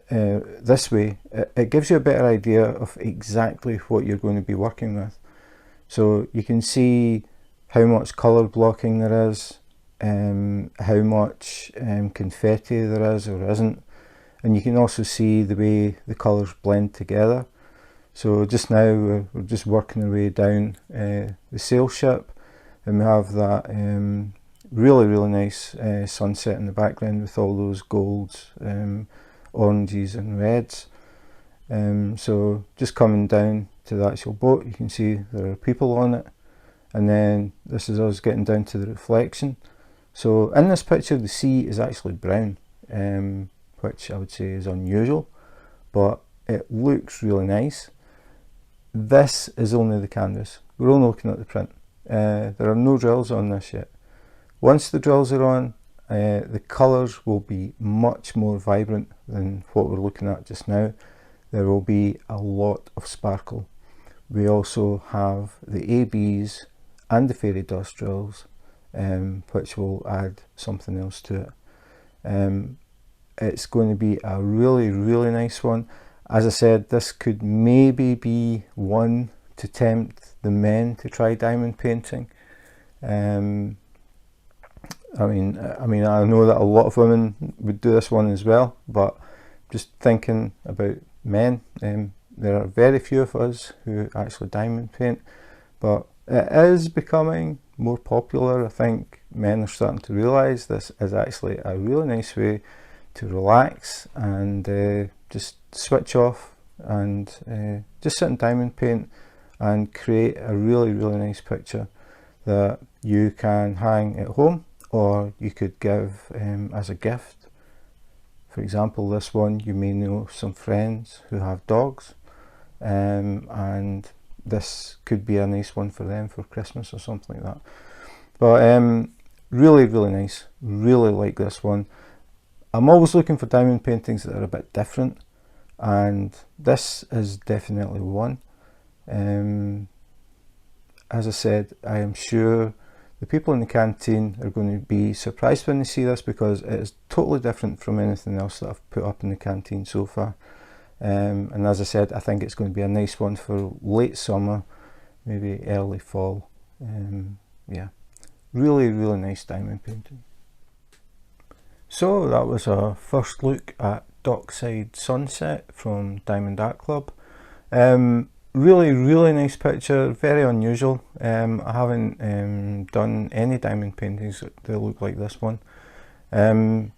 this way, it gives you a better idea of exactly what you're going to be working with. So you can see how much colour blocking there is, how much confetti there is or isn't, and you can also see the way the colours blend together. So just now we're just working our way down the sail ship, and we have that really nice sunset in the background with all those golds, oranges and reds. So just coming down to the actual boat, you can see there are people on it, and then this is us getting down to the reflection. So in this picture the sea is actually brown, which I would say is unusual, but it looks really nice. This is only the canvas, we're only looking at the print. There are no drills on this yet. Once the drills are on, the colours will be much more vibrant than what we're looking at just now. There will be a lot of sparkle. We also have the ABs and the fairy dust drills, which will add something else to it. It's going to be a really nice one. As I said, this could maybe be one to tempt the men to try diamond painting. I mean, I know that a lot of women would do this one as well, but just thinking about men, there are very few of us who actually diamond paint, but it is becoming more popular. I think men are starting to realise this is actually a really nice way to relax and just switch off and just sit and diamond paint and create a really nice picture that you can hang at home, or you could give as a gift. For example, this one, you may know some friends who have dogs, and this could be a nice one for them for Christmas or something like that. But really nice, really like this one. I'm always looking for diamond paintings that are a bit different, and this is definitely one. As I said, I am sure the people in the canteen are going to be surprised when they see this, because it is totally different from anything else that I've put up in the canteen so far. And as I said, I think it's going to be a nice one for late summer, maybe early fall. Yeah, really nice diamond painting. So that was our first look at Dockside Sunset from Diamond Art Club. Really nice picture, very unusual. I haven't done any diamond paintings that look like this one. As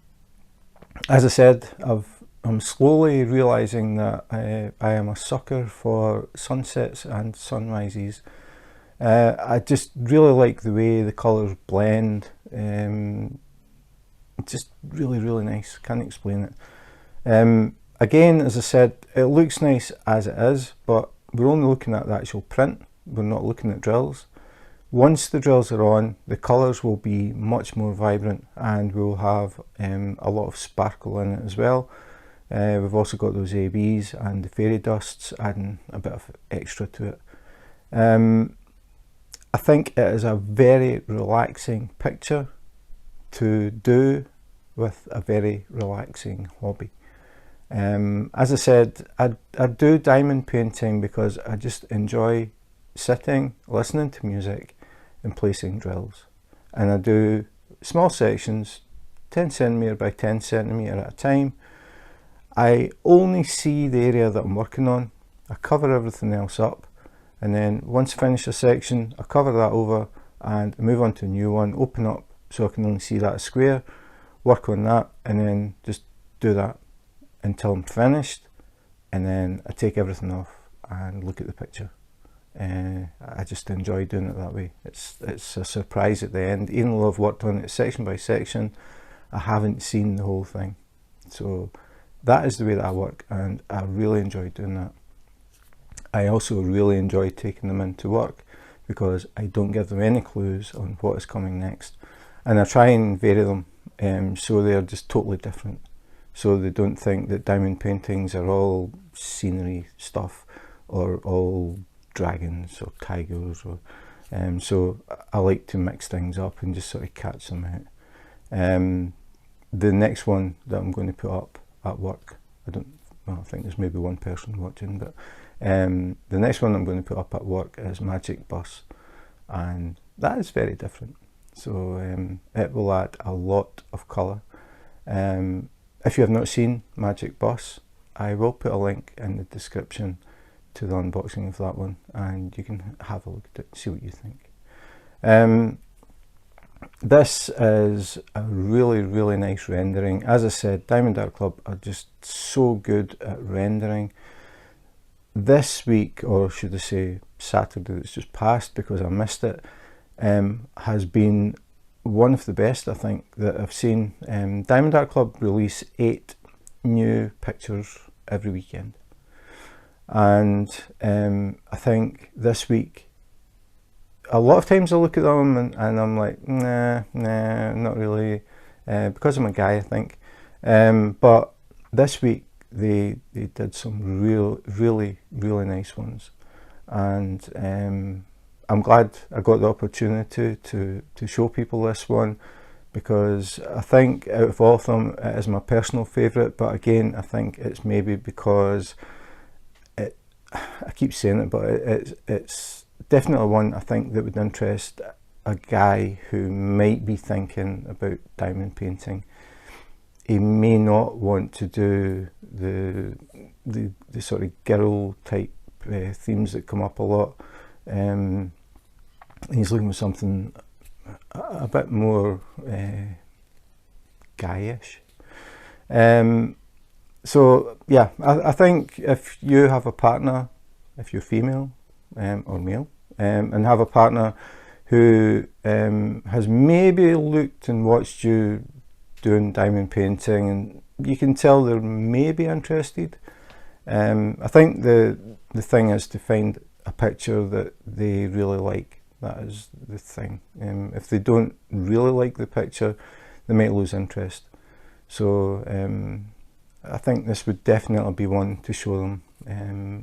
I said, I'm slowly realising that I am a sucker for sunsets and sunrises. I just really like the way the colours blend. Just really nice, can't explain it. Again, as I said, it looks nice as it is, but we're only looking at the actual print, we're not looking at drills. Once the drills are on, the colours will be much more vibrant, and we'll have a lot of sparkle in it as well. We've also got those ABs and the fairy dusts adding a bit of extra to it. I think it is a very relaxing picture to do with a very relaxing hobby. As I said, I do diamond painting because I just enjoy sitting, listening to music and placing drills. And I do small sections, 10 centimetre by 10 centimetre at a time. I only see the area that I'm working on. I cover everything else up, and then once I finish a section, I cover that over and move on to a new one, open up so I can only see that square, work on that, and then just do that until I'm finished, and then I take everything off and look at the picture. I just enjoy doing it that way. It's a surprise at the end. Even though I've worked on it section by section, I haven't seen the whole thing. So that is the way that I work, and I really enjoy doing that. I also really enjoy taking them into work because I don't give them any clues on what is coming next, and I try and vary them so they are just totally different, so they don't think that diamond paintings are all scenery stuff or all dragons or tigers, or so I like to mix things up and just sort of catch them out. The next one that I'm going to put up at work, I think there's maybe one person watching, but the next one I'm going to put up at work is Magic Bus, and that is very different. So it will add a lot of colour. if you have not seen Magic Bus, I will put a link in the description to the unboxing of that one, and you can have a look at it, see what you think. This is a really nice rendering. As I said, Diamond Art Club are just so good at rendering. This week, or should I say Saturday that's just passed because I missed it, has been one of the best I think that I've seen. Diamond Art Club release 8 new pictures every weekend, and I think this week, a lot of times I look at them and I'm like, nah, not really, because I'm a guy, I think. But this week they did some really nice ones, and I'm glad I got the opportunity to show people this one, because I think out of all of them it is my personal favourite. But again, I think it's maybe because I keep saying it, but it's definitely one I think that would interest a guy who might be thinking about diamond painting. He may not want to do the sort of girl type themes that come up a lot. He's looking for something a bit more guyish. So yeah, I think if you have a partner, if you're female or male, and have a partner who has maybe looked and watched you doing diamond painting, and you can tell they're maybe interested, I think the thing is to find a picture that they really like. That is the thing. If they don't really like the picture, they might lose interest. So I think this would definitely be one to show them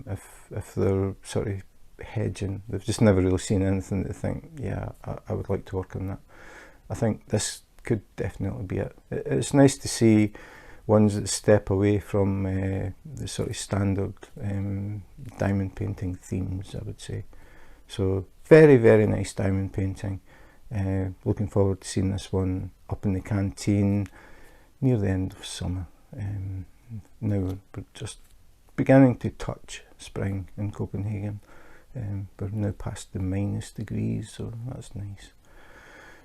if they're sort of hedging. They've just never really seen anything that they think, yeah, I would like to work on that. I think this could definitely be it. It's nice to see ones that step away from the sort of standard diamond painting themes, I would say. So very nice diamond painting. Looking forward to seeing this one up in the canteen near the end of summer. Now we're just beginning to touch spring in Copenhagen. We're now past the -degrees, so that's nice.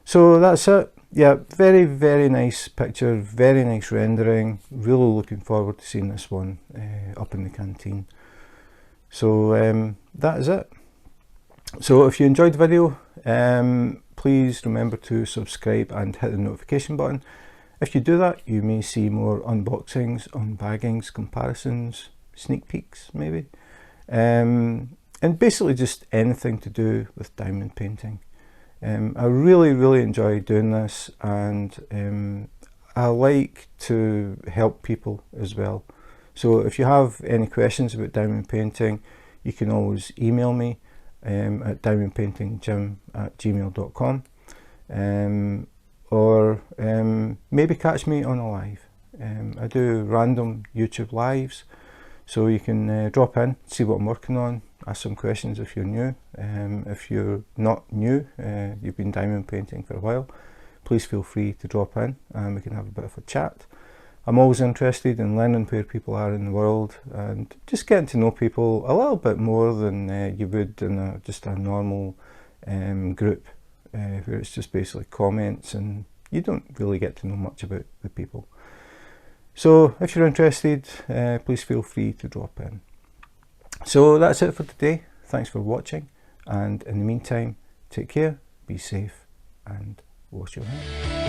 So that's it. Yeah, very nice picture, very nice rendering. Really looking forward to seeing this one up in the canteen. So that is it. So if you enjoyed the video, please remember to subscribe and hit the notification button. If you do that, you may see more unboxings, unbaggings, comparisons, sneak peeks maybe, and basically just anything to do with diamond painting. I really enjoy doing this, and I like to help people as well. So if you have any questions about diamond painting, you can always email me at diamondpaintingjim@gmail.com, or maybe catch me on a live. I do random YouTube lives, so you can drop in, see what I'm working on, ask some questions if you're new. If you're not new, you've been diamond painting for a while, please feel free to drop in and we can have a bit of a chat. I'm always interested in learning where people are in the world and just getting to know people a little bit more than you would in just a normal group where it's just basically comments and you don't really get to know much about the people. So if you're interested, please feel free to drop in. So that's it for today. Thanks for watching, and in the meantime, take care, be safe, and wash your hands.